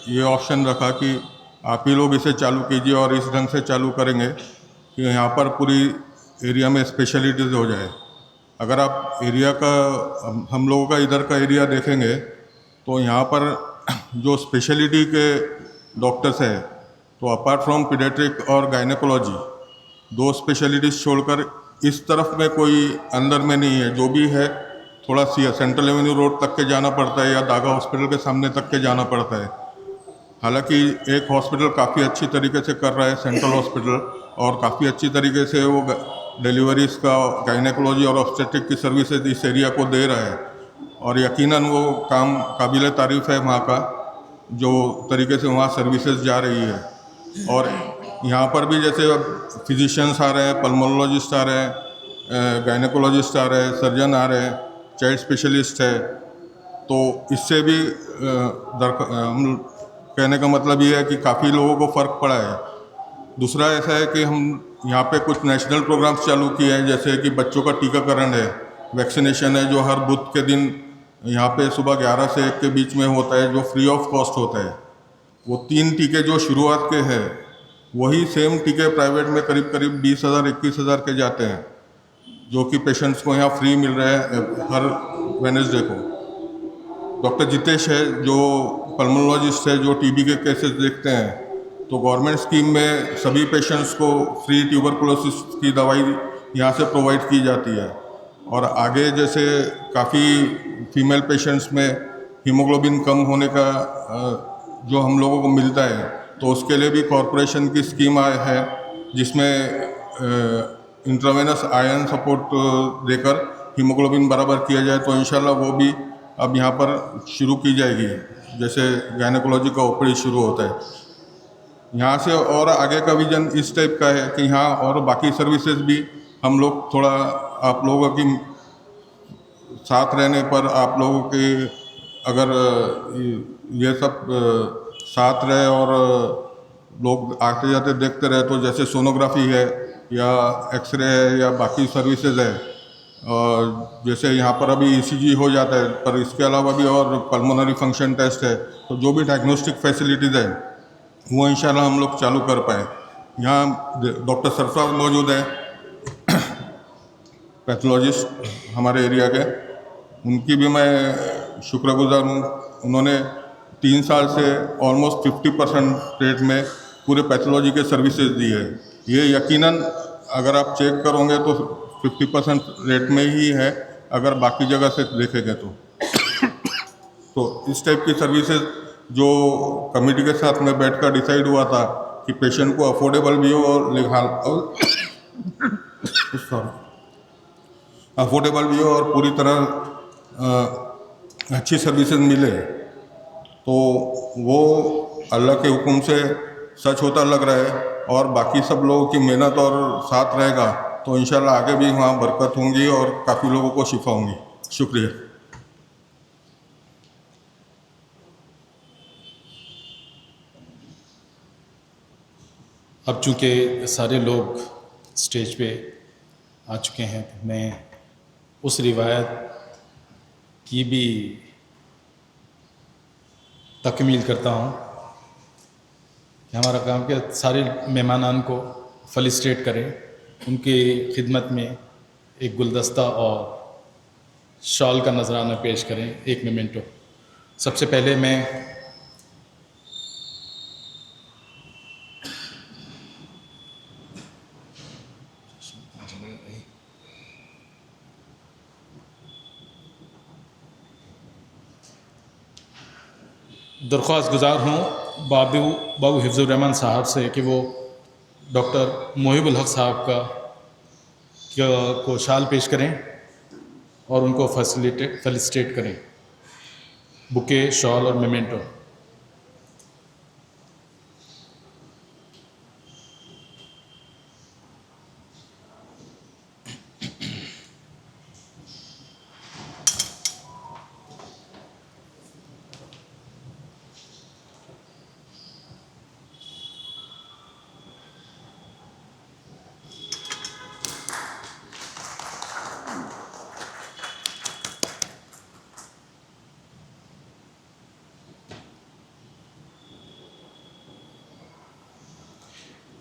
ये ऑप्शन रखा कि आप ही लोग इसे चालू कीजिए और इस ढंग से चालू करेंगे कि यहाँ पर पूरी एरिया में स्पेशलिटीज़ हो जाए। अगर आप एरिया का, हम लोगों का इधर का एरिया देखेंगे तो यहाँ पर जो स्पेशलिटी के डॉक्टर्स हैं, तो अपार्ट फ्रॉम पीडियाट्रिक और गायनेकोलॉजी, दो स्पेशलिटीज़ छोड़कर इस तरफ में कोई अंदर में नहीं है। जो भी है थोड़ा सी सेंट्रल एवेन्यू रोड तक के जाना पड़ता है या दागा हॉस्पिटल के सामने तक के जाना पड़ता है। हालांकि एक हॉस्पिटल काफ़ी अच्छी तरीके से कर रहा है, सेंट्रल हॉस्पिटल, और काफ़ी अच्छी तरीके से वो डिलीवरीज का, गायनेकोलॉजी और ऑब्स्टेट्रिक की सर्विसेज इस एरिया को दे रहा है। और यकीनन वो काम काबिल तारीफ़ है वहाँ का, जो तरीके से वहाँ सर्विसेज जा रही है। और यहाँ पर भी जैसे अब फिजिशियंस आ रहे हैं, पल्मोनोलॉजिस्ट आ रहे हैं, गायनेकोलॉजिस्ट आ रहे हैं, सर्जन आ रहे हैं, चाइल्ड स्पेशलिस्ट है, तो इससे भी हम कहने का मतलब ये है कि काफ़ी लोगों को फ़र्क पड़ा है। दूसरा ऐसा है कि हम यहाँ पे कुछ नेशनल प्रोग्राम्स चालू किए हैं, जैसे कि बच्चों का टीकाकरण है, वैक्सीनेशन है, जो हर बुध के दिन यहाँ पे सुबह 11 से 1 के बीच में होता है, जो फ्री ऑफ कॉस्ट होता है। वो 3 टीके जो शुरुआत के हैं, वही सेम टीके प्राइवेट में करीब करीब 20,000 21,000 के जाते हैं, जो कि पेशेंट्स को यहाँ फ्री मिल रहे हैं हर वेडनेसडे को। डॉक्टर जितेश है जो पल्मोनोलॉजिस्ट है, जो टीबी के केसेस देखते हैं, तो गवर्नमेंट स्कीम में सभी पेशेंट्स को फ्री ट्यूबरकुलोसिस की दवाई यहाँ से प्रोवाइड की जाती है। और आगे जैसे काफ़ी फीमेल पेशेंट्स में हीमोग्लोबिन कम होने का जो हम लोगों को मिलता है, तो उसके लिए भी कॉरपोरेशन की स्कीम है, जिसमें इंट्रावेनस आयरन सपोर्ट देकर हीमोग्लोबिन बराबर किया जाए। तो इंशाल्लाह वो भी अब यहाँ पर शुरू की जाएगी, जैसे गायनेकोलॉजी का ओपीडी शुरू होता है यहाँ से। और आगे का विजन इस टाइप का है कि यहाँ और बाकी सर्विसेज भी हम लोग थोड़ा आप लोगों की साथ रहने पर, आप लोगों के अगर ये सब साथ रहे और लोग आते जाते देखते रहे, तो जैसे सोनोग्राफी है या एक्सरे है या बाकी सर्विसेज है, और जैसे यहाँ पर अभी ईसीजी हो जाता है, पर इसके अलावा भी और पल्मोनरी फंक्शन टेस्ट है, तो जो भी डायग्नोस्टिक फैसिलिटीज़ है वो इंशाल्लाह हम लोग चालू कर पाए। यहाँ डॉक्टर सरफराज मौजूद है, पैथोलॉजिस्ट हमारे एरिया के, उनकी भी मैं शुक्रगुजार हूँ। उन्होंने 3 साल से ऑलमोस्ट 50% रेट में पूरे पैथोलॉजी के सर्विसेज दी है। ये यकीनन अगर आप चेक करोगे तो 50% रेट में ही है, अगर बाकी जगह से देखेंगे तो इस टाइप की सर्विसेज जो कमेटी के साथ में बैठकर डिसाइड हुआ था कि पेशेंट को अफोर्डेबल भी हो और अफोर्डेबल भी हो और पूरी तरह अच्छी सर्विसेज मिले, तो वो अल्लाह के हुक्म से सच होता लग रहा है। और बाकी सब लोगों की मेहनत और साथ रहेगा तो इंशाल्लाह आगे भी वहाँ बरकत होंगी और काफ़ी लोगों को शिफा होंगी। शुक्रिया। अब चूँकि सारे लोग स्टेज पे आ चुके हैं, तो मैं उस रिवायत की भी तकमील करता हूँ कि हमारा काम के सारे मेहमानान को फेलिसिटेट करें, उनकी खिदमत में एक गुलदस्ता और शॉल का नजराना पेश करें, एक मोमेंटो। सबसे पहले मैं दरख्वास्त गुजार हूँ बाबू हिफ्ज़ुर रहमान साहब से कि वो डॉक्टर मोहिबुल हक साहब को शाल पेश करें और उनको फेलिसिटेट करें। बुके, शॉल और मेमेंटो।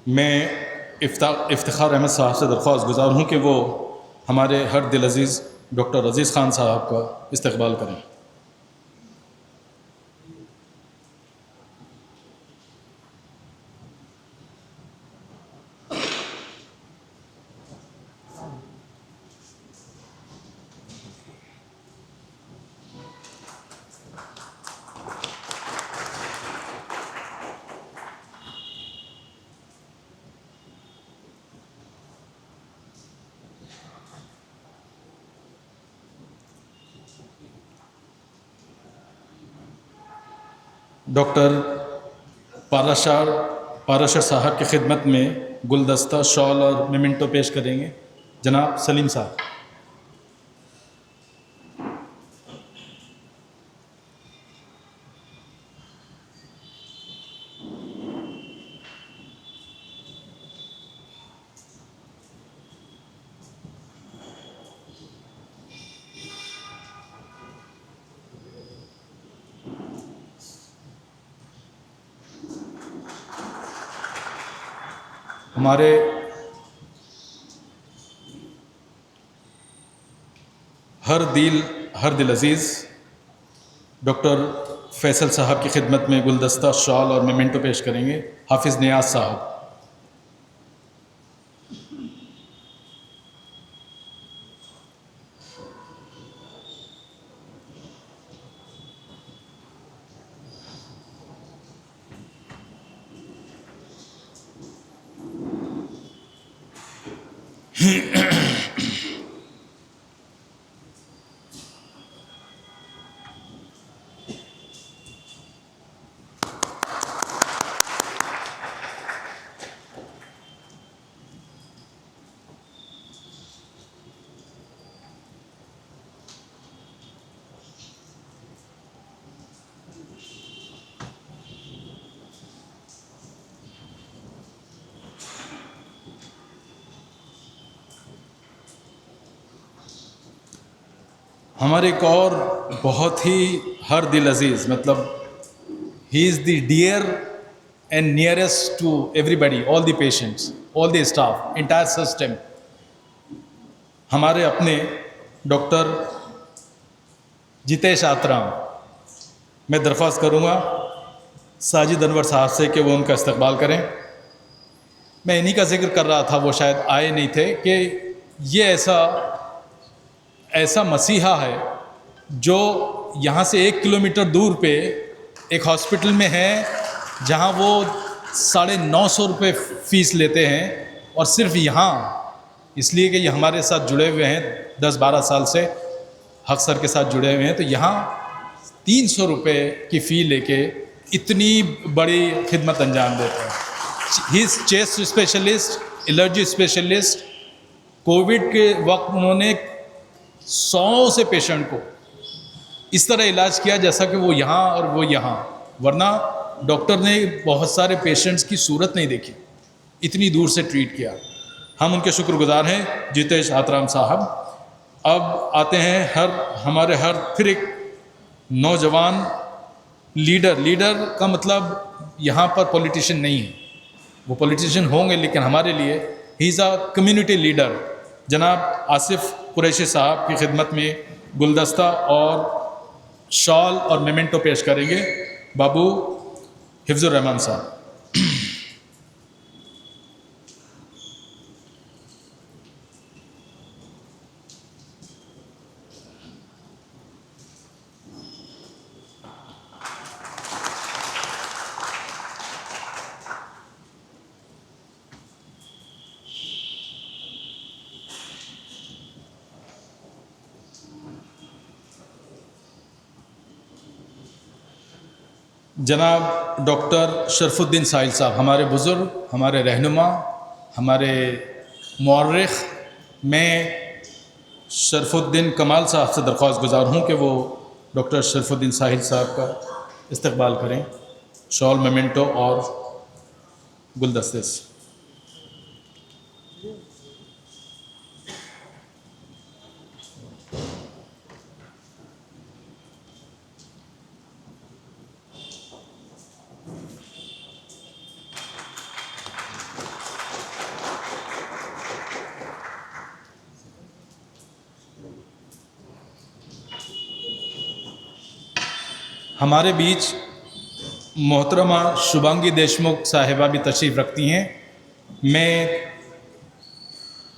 मैं इफ्तिखार अहमद साहब से दरख्वास्त गुजार हूँ कि वो हमारे हर दिल अज़ीज़ डॉक्टर अज़ीज़ ख़ान साहब का इस्तकबाल करें। डॉक्टर पाराशर साहब की खिदमत में गुलदस्ता, शॉल और मेमेंटो पेश करेंगे जनाब सलीम साहब। हमारे हर दिल अज़ीज़ डॉक्टर फैसल साहब की खिदमत में गुलदस्ता, शॉल और मेमेंटो पेश करेंगे हाफिज़ नियाज़ साहब। हमारे एक और बहुत ही हर दिल अज़ीज़, मतलब he is the dear and nearest to everybody, all the patients, all the staff, entire system, हमारे अपने डॉक्टर जितेश आतराम। मैं दरख्वास्त करूँगा साजिद अनवर साहब से कि वो उनका इस्तकबाल करें। मैं इन्हीं का जिक्र कर रहा था, वो शायद आए नहीं थे, कि ये ऐसा मसीहा है जो यहाँ से 1 किलोमीटर दूर पे एक हॉस्पिटल में है जहाँ वो 950 रुपये फ़ीस लेते हैं, और सिर्फ यहाँ इसलिए कि ये हमारे साथ जुड़े हुए हैं 10-12 साल से, हक सर के साथ जुड़े हुए हैं, तो यहाँ 300 रुपये की फ़ी लेके इतनी बड़ी खिदमत अंजाम देते हैं। He is chest specialist, allergy specialist. Covid के वक्त उन्होंने 100 से पेशेंट को इस तरह इलाज किया जैसा कि वो यहाँ और वो यहाँ, वरना डॉक्टर ने बहुत सारे पेशेंट्स की सूरत नहीं देखी, इतनी दूर से ट्रीट किया। हम उनके शुक्रगुजार हैं, जितेश आतराम साहब। अब आते हैं हमारे फिर एक नौजवान लीडर का मतलब यहाँ पर पॉलिटिशियन नहीं है, वो पॉलिटिशियन होंगे लेकिन हमारे लिए he is a community leader. जनाब आसिफ कुरैशी साहब की खिदमत में गुलदस्ता और शॉल और मेमेंटो पेश करेंगे बाबू हिफ्जुर रहमान साहब। जनाब डॉक्टर शरफुद्दीन साहिल साहब, हमारे बुज़ुर्ग, हमारे रहनुमा, हमारे मौर्रिख़। मैं शरफुद्दीन कमाल साहब से दरख्वास्त गुजार हूँ कि वो डॉक्टर शरफुद्दीन साहिल साहब का इस्तकबाल करें शॉल, मेमेंटो और गुलदस्ते से। हमारे बीच मोहतरमा शुभांगी देशमुख साहिबा भी तशरीफ़ रखती हैं। मैं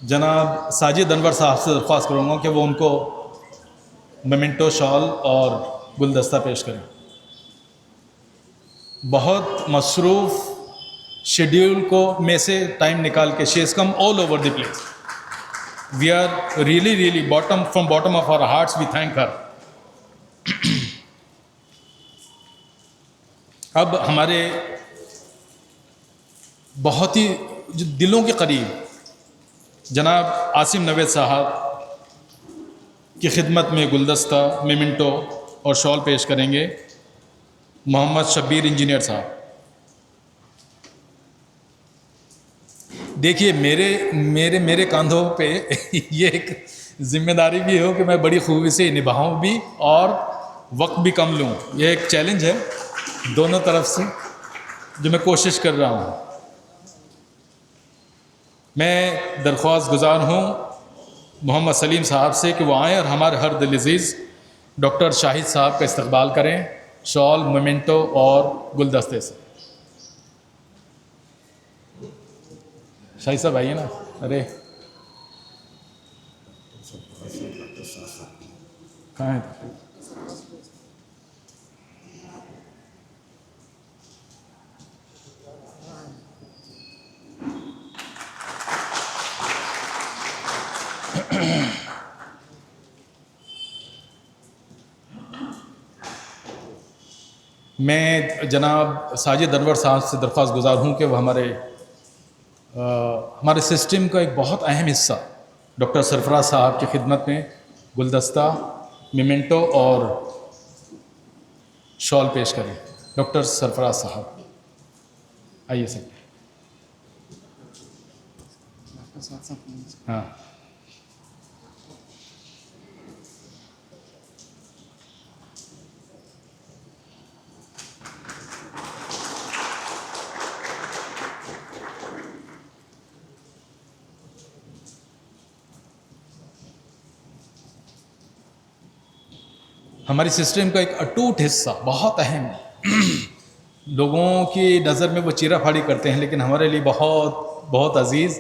जनाब साजिद अनवर साहब से दरख्वास्त करूँगा कि वो उनको मेमेंटो शॉल और गुलदस्ता पेश करें। बहुत मसरूफ़ शेड्यूल को में से टाइम निकाल के she has come all over the place. We are really from bottom of our hearts we thank her. अब हमारे बहुत ही जो दिलों के करीब जनाब आसिम नवेद साहब की खिदमत में गुलदस्ता, मेमेंटो और शॉल पेश करेंगे मोहम्मद शब्बीर इंजीनियर साहब। देखिए मेरे कंधों पे ये एक जिम्मेदारी भी हो कि मैं बड़ी खूबी से निभाऊं भी और वक्त भी कम लूं। ये एक चैलेंज है दोनों तरफ से जो मैं कोशिश कर रहा हूं। मैं दरख्वास्त गुजार हूं मोहम्मद सलीम साहब से कि वो आएँ और हमारे हर दिल अज़ीज़ डॉक्टर शाहिद साहब का इस्तकबाल करें शॉल, मोमेंटो और गुलदस्ते से। शाहिद साहब आइए ना। अरे कहाँ है? मैं जनाब साजिद अनवर साहब से दरख्वास्त गुजार हूँ कि वह हमारे सिस्टम का एक बहुत अहम हिस्सा डॉक्टर सरफराज साहब की खिदमत में गुलदस्ता, मेमेंटो और शॉल पेश करें। डॉक्टर सरफराज साहब आइए सर। हाँ, हमारी सिस्टम का एक अटूट हिस्सा, बहुत अहम लोगों की नज़र में वो चीरा फाड़ी करते हैं, लेकिन हमारे लिए बहुत अजीज़,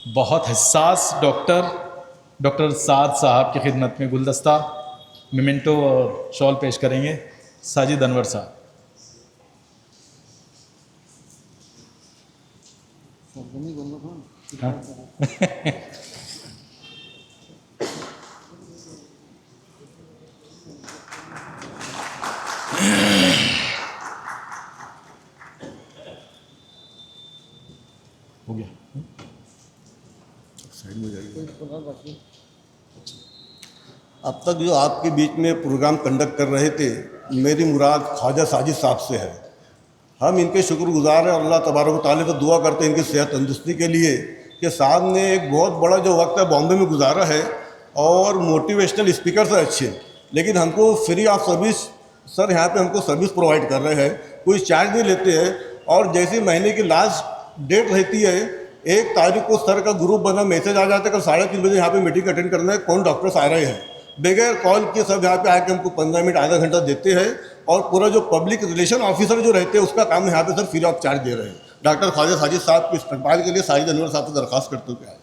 बहुत हसास डॉक्टर साद साहब की खिदमत में गुलदस्ता, मेमेंटो और शॉल पेश करेंगे साजिद अनवर साहब। हाँ? हो गया। साइड में जाइए। अब तक जो आपके बीच में प्रोग्राम कंडक्ट कर रहे थे, मेरी मुराद ख्वाजा साजिद साहब से है। हम इनके शुक्रगुजार हैं, अल्लाह तबारक व तआला से दुआ करते हैं इनकी सेहत तंदुरुस्ती के लिए कि साहब ने एक बहुत बड़ा जो वक्त है बॉम्बे में गुजारा है और मोटिवेशनल स्पीकर है अच्छे, लेकिन हमको फ्री ऑफ सर्विस सर यहाँ पे हमको सर्विस प्रोवाइड कर रहे हैं, कोई चार्ज नहीं लेते हैं। और जैसे महीने की लास्ट डेट रहती है 1 तारीख को सर का ग्रुप बना, मैसेज आ जाता है कल 3:30 बजे यहाँ पे मीटिंग अटेंड करना है, कौन डॉक्टर्स आ रहे हैं। बगैर कॉल के सब यहाँ पे आके हमको 15 मिनट आधा घंटा देते हैं और पूरा जो पब्लिक रिलेशन ऑफिसर जो रहते हैं उसका काम यहाँ पे सर फ्री ऑफ चार्ज दे रहे हैं। डॉक्टर ख्वाजा साजिद साहब के इस्तकबाल के लिए साजिद अनवर साहब से दरख्वास्त करते हुए आए।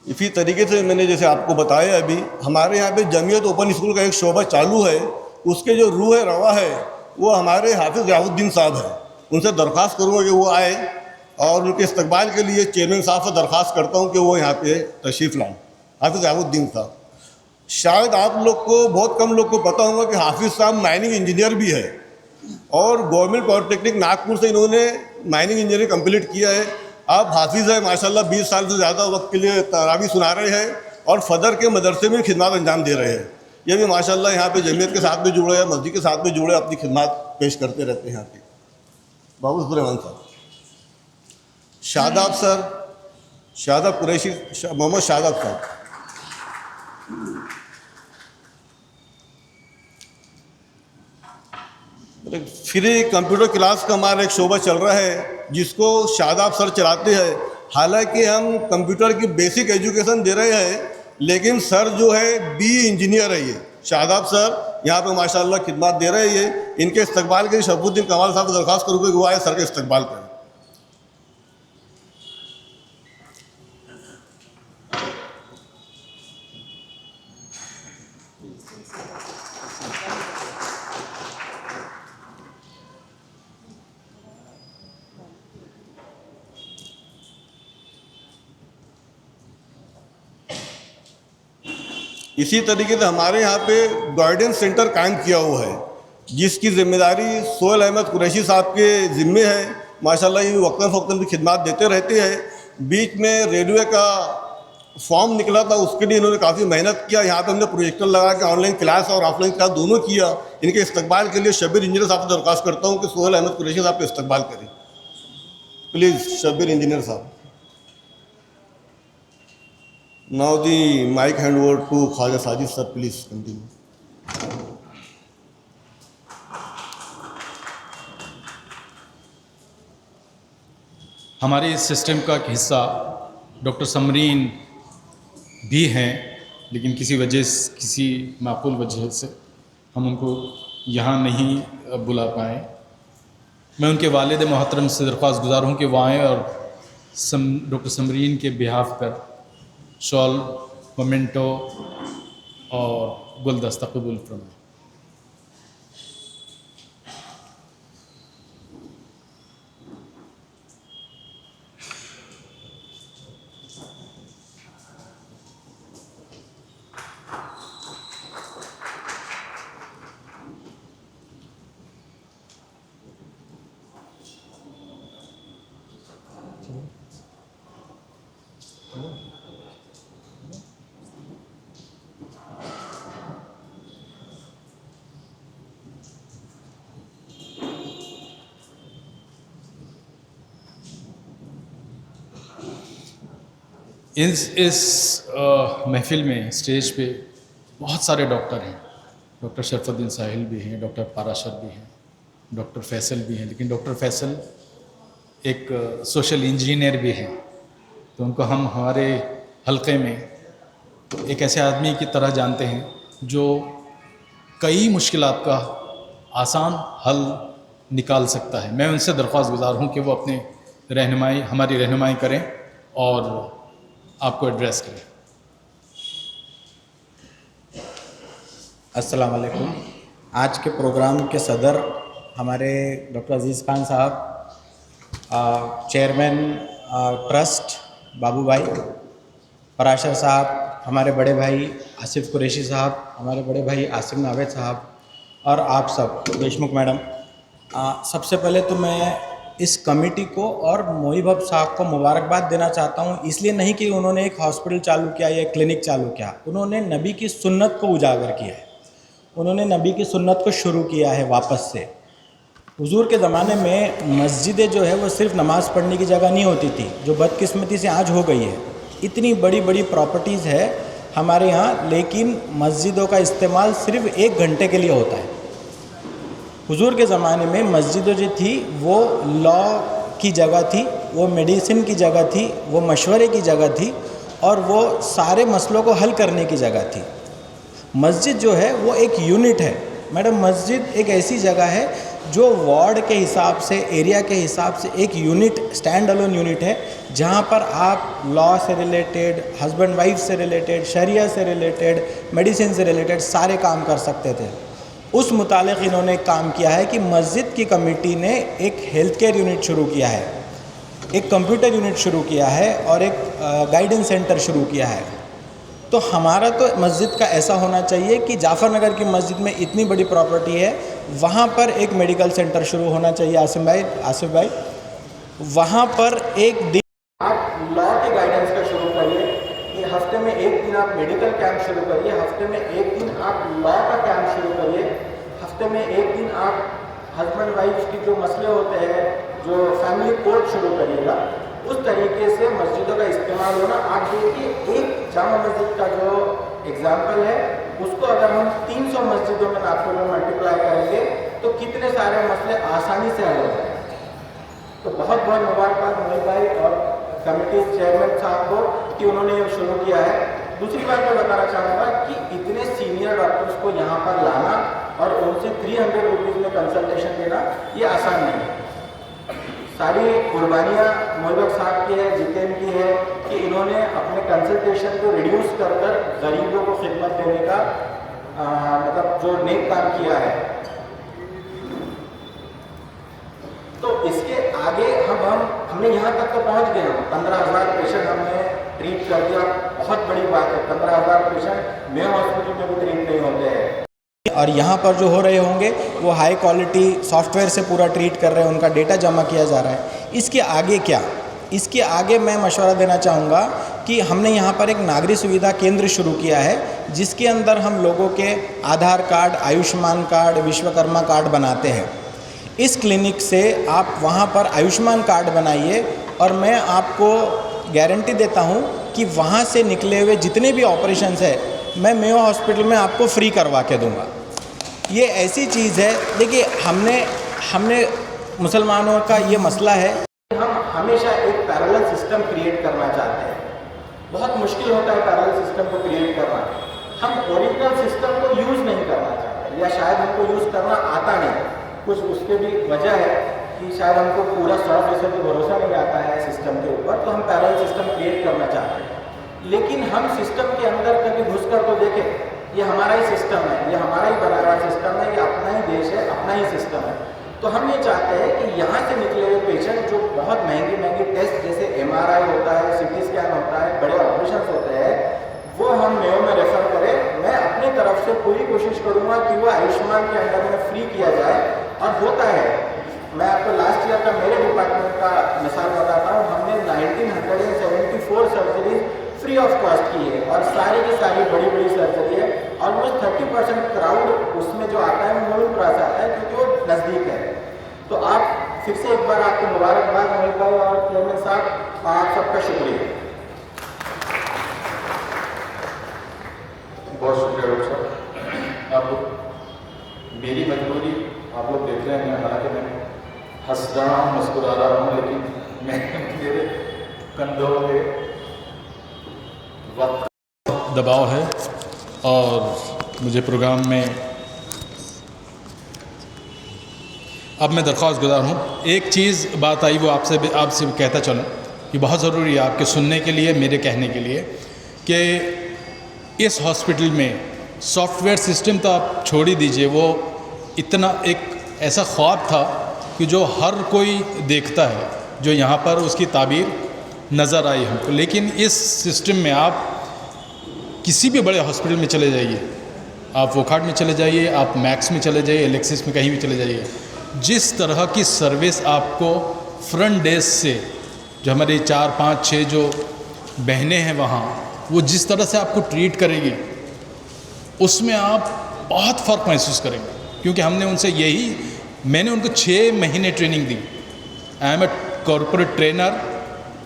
इसी तरीके से मैंने जैसे आपको बताया अभी, हमारे यहाँ पे जमीयत ओपन स्कूल का एक शोबा चालू है, उसके जो रूह रवा है वो हमारे हाफिज़ याहुद्दीन साहब हैं। उनसे दरख्वास्त करूँगा कि वो आए और उनके इस्तकबाल के लिए चेयरमैन साहब से दरख्वास्त करता हूँ कि वो यहाँ पे तशरीफ़ लाएँ। हाफिज़ याहुद्दीन साहब, शायद आप लोग को, बहुत कम लोग को पता होगा कि हाफिज़ साहब माइनिंग इंजीनियर भी है और गवर्नमेंट पॉलिटेक्निक नागपुर से इन्होंने माइनिंग इंजीनियरिंग कंप्लीट किया है। आप हाफिज़ है माशाल्लाह, 20 साल से ज़्यादा वक्त के लिए तरावी सुना रहे हैं और फदर के मदरसे में खिदमत अंजाम दे रहे हैं। ये भी माशाल्लाह यहाँ पे जमीयत के साथ में जुड़े हैं, मस्जिद के साथ में जुड़े, अपनी खिदमत पेश करते रहते हैं यहाँ पे। बाबू रहमान साहब, शादाब सर, शादाब कुरैशी, मोहम्मद शादाब साहब। फ्री कंप्यूटर क्लास का हमारा एक शोबा चल रहा है जिसको शादाब सर चलाते हैं। हालांकि हम कंप्यूटर की बेसिक एजुकेशन दे रहे हैं, लेकिन सर जो है बी इंजीनियर है। ये शादाब सर यहाँ पे माशाल्लाह खिदमत दे रहे हैं। इनके इस्तकबाल के लिए शरफुद्दीन कमाल साहब को दरख्वास्त करूँगा कि वो आए सर का इस्तकबाल करें। इसी तरीके से हमारे यहाँ पे गाइडेंस सेंटर कायम किया हुआ है, जिसकी जिम्मेदारी सोहेल अहमद कुरैशी साहब के ज़िम्मे है। माशाल्लाह ये वक्तन फ़वक्तन की खिदमत देते रहते हैं। बीच में रेलवे का फॉर्म निकला था, उसके लिए इन्होंने काफ़ी मेहनत किया। यहाँ पे हमने प्रोजेक्टर लगा के ऑनलाइन क्लास और ऑफलाइन क्लास दोनों किया। इनके इस्तकबाल के लिए शब्बीर इंजीनियर साहब से दरख्वास्त करता हूँ कि सोहेल अहमद कुरैशी साहब का इस्तकबाल करें प्लीज़। शब्बीर इंजीनियर साहब। Now the mic hand over to Khwaja Sajid sir, please continue. हमारे इस सिस्टम का एक हिस्सा डॉक्टर समरीन भी हैं, लेकिन किसी माकूल वजह से हम उनको यहाँ नहीं बुला पाए। मैं उनके वालिद मोहतरम से दरख्वास्त गुजार हूँ कि वो आएँ और डॉक्टर समरीन के बिहाफ पर शॉल, मोमेंटो और गुलदस्ता कबूल फरमाएं। इस महफिल में स्टेज पे बहुत सारे डॉक्टर हैं। डॉक्टर शरफुद्दीन साहिल भी हैं, डॉक्टर पाराशर भी हैं, डॉक्टर फैसल भी हैं, लेकिन डॉक्टर फैसल एक सोशल इंजीनियर भी हैं। तो उनको हम हमारे हलक़े में एक ऐसे आदमी की तरह जानते हैं जो कई मुश्किलात का आसान हल निकाल सकता है। मैं उनसे दरख्वास्त गुजार हूँ कि वो अपने हमारी रहनुमाई करें और आपको एड्रेस करें। अस्सलाम वालेकुम। आज के प्रोग्राम के सदर हमारे डॉक्टर अज़ीज़ खान साहब, चेयरमैन ट्रस्ट बाबू भाई, पराशर साहब, हमारे बड़े भाई आसिफ कुरैशी साहब, हमारे बड़े भाई आसिम नावेद साहब और आप सब देशमुख मैडम। सबसे पहले तो मैं इस कमेटी को और मोहिब साहब को मुबारकबाद देना चाहता हूँ, इसलिए नहीं कि उन्होंने एक हॉस्पिटल चालू किया या एक क्लिनिक चालू किया, उन्होंने नबी की सुन्नत को उजागर किया है। उन्होंने नबी की सुन्नत को शुरू किया है वापस से। हुजूर के ज़माने में मस्जिदें जो है वो सिर्फ नमाज़ पढ़ने की जगह नहीं होती थी, जो बदकिस्मती से आज हो गई है। इतनी बड़ी बड़ी प्रॉपर्टीज़ है हमारे यहाँ, लेकिन मस्जिदों का इस्तेमाल सिर्फ 1 घंटे के लिए होता है। हुजूर के ज़माने में मस्जिदें जो थी वो लॉ की जगह थी, वो मेडिसिन की जगह थी, वो मशवरे की जगह थी और वो सारे मसलों को हल करने की जगह थी। मस्जिद जो है वो एक यूनिट है मैडम। मस्जिद एक ऐसी जगह है जो वार्ड के हिसाब से, एरिया के हिसाब से एक यूनिट, स्टैंड अलोन यूनिट है, जहाँ पर आप लॉ से रिलेटेड, हस्बैंड वाइफ से रिलेटेड, शरिया से रिलेटेड, मेडिसिन से रिलेटेड सारे काम कर सकते थे। उस मुतालिक इन्होंने काम किया है कि मस्जिद की कमेटी ने एक हेल्थ केयर यूनिट शुरू किया है, एक कंप्यूटर यूनिट शुरू किया है और एक गाइडेंस सेंटर शुरू किया है। तो हमारा तो मस्जिद का ऐसा होना चाहिए कि जाफ़र नगर की मस्जिद में इतनी बड़ी प्रॉपर्टी है, वहाँ पर एक मेडिकल सेंटर शुरू होना चाहिए। आसिफ भाई वहाँ पर एक दिन आप लॉ के गाइडेंस का शुरू करिए कि हफ्ते में 1 दिन आप मेडिकल कैंप शुरू करिए, हफ्ते में एक दिन आप लॉ का कैंप शुरू करिए, हफ्ते में एक दिन आप हस्बैंड वाइफ की जो मसले होते हैं, जो फैमिली कोर्ट शुरू करिएगा। उस तरीके से मस्जिदों का इस्तेमाल होना। आप देखिए, एक जामा मस्जिद का जो एग्जाम्पल है, उसको अगर हम 300 मस्जिदों में नागपुर में मल्टीप्लाई करेंगे तो कितने सारे मसले आसानी से हल हो जाएंगे। तो बहुत बहुत मुबारकबाद मोहित भाई और कमेटी चेयरमैन साहब को कि उन्होंने ये शुरू किया है। दूसरी बात मैं बताना चाहूँगा कि इतने सीनियर डॉक्टर्स को यहाँ पर लाना और उनसे 300 रुपीज़ में कंसल्टेशन देना ये आसान नहीं है। सारी कुर्बानियाँ मोहित साहब की है, जितेन की है कि इन्होंने अपने कंसल्टेशन को रिड्यूस कर कर गरीबों को खिदमत देने का मतलब जो नेक काम किया है। तो इसके आगे हमने यहाँ तक तो पहुँच गए हम 15,000 पेशेंट हमने ट्रीट कर दिया। बहुत बड़ी बात है, 15,000 पेशेंट मेयो हॉस्पिटल में भी ट्रीट नहीं होते हैं। और यहाँ पर जो हो रहे होंगे वो हाई क्वालिटी सॉफ्टवेयर से पूरा ट्रीट कर रहे हैं, उनका डेटा जमा किया जा रहा है। इसके आगे क्या? इसके आगे मैं मशवरा देना चाहूँगा कि हमने यहाँ पर एक नागरिक सुविधा केंद्र शुरू किया है, जिसके अंदर हम लोगों के Aadhaar card, Ayushman card, Vishwakarma card बनाते हैं। इस क्लिनिक से आप वहाँ पर आयुष्मान कार्ड बनाइए और मैं आपको गारंटी देता हूँ कि वहाँ से निकले हुए जितने भी ऑपरेशंस है मैं मेयो हॉस्पिटल में आपको फ्री करवा के दूँगा। ये ऐसी चीज़ है, देखिए हमने मुसलमानों का ये मसला है, हम हमेशा एक पैरेलल सिस्टम क्रिएट करना चाहते हैं। बहुत मुश्किल होता है पैरेलल सिस्टम को क्रिएट करना। हम ओरिजिनल सिस्टम को यूज़ नहीं करना चाहते, या शायद हमको यूज़ करना आता नहीं। कुछ उसके भी वजह है कि शायद हमको पूरा 100% भरोसा नहीं आता है सिस्टम के ऊपर, तो हम पैरेलल सिस्टम क्रिएट करना चाहते हैं। लेकिन हम सिस्टम के अंदर कभी घुसकर तो देखें, ये हमारा ही सिस्टम है, ये हमारा ही बना हुआ सिस्टम है, ये अपना ही देश है, अपना ही सिस्टम है। तो हम ये चाहते हैं कि यहाँ से निकले हुए पेशेंट जो बहुत महंगी टेस्ट जैसे MRI होता है, CT स्कैन होता है, बड़े ऑपरेशन होते हैं, वो हम मेयो में रेफर करें। मैं अपनी तरफ से पूरी कोशिश करूँगा कि वो आयुष्मान के अंडर में फ्री किया जाए, और होता है। मैं आपको लास्ट ईयर का मेरे डिपार्टमेंट का मिसाल बताता हूँ। हमने 1974 सर्जरीज फ्री ऑफ कॉस्ट की है, और सारी की सारी बड़ी बड़ी सर्जरी है। ऑलमोस्ट 30% क्राउड उसमें जो आता है वो मूल से आता है, क्योंकि वो नज़दीक है। तो आप फिर से एक बार आपको मुबारकबाद मोहित भाई और चेयरमैन साहब, आप सबका शुक्रिया। बहुत शुक्रिया डॉक्टर साहब। अब मेरी मजबूरी आप लोग देख रहे हैं, हालांकि मैं हंस रहा हूँ, मुस्कुरा रहा हूँ, लेकिन मेरे कंधों पे वक्त दबाव है और मुझे प्रोग्राम में अब मैं दरख्वास्त गुजार हूँ। एक चीज़ बात आई, वो आपसे कहता चलूँ कि बहुत ज़रूरी है आपके सुनने के लिए, मेरे कहने के लिए, कि इस हॉस्पिटल में सॉफ्टवेयर सिस्टम तो आप छोड़ ही दीजिए, वो इतना एक ऐसा ख्वाब था कि जो हर कोई देखता है, जो यहाँ पर उसकी ताबीर नज़र आई हमको। लेकिन इस सिस्टम में आप किसी भी बड़े हॉस्पिटल में चले जाइए, आप वोकार्ड में चले जाइए, आप मैक्स में चले जाइए, एलेक्सिस में कहीं भी चले जाइए, जिस तरह की सर्विस आपको फ्रंट डेस्क से, जो हमारी 4, 5, 6 जो बहनें हैं वहाँ, वो जिस तरह से आपको ट्रीट करेगी, उसमें आप बहुत फ़र्क महसूस करेंगे। क्योंकि मैंने उनको 6 महीने ट्रेनिंग दी। I am a corporate trainer,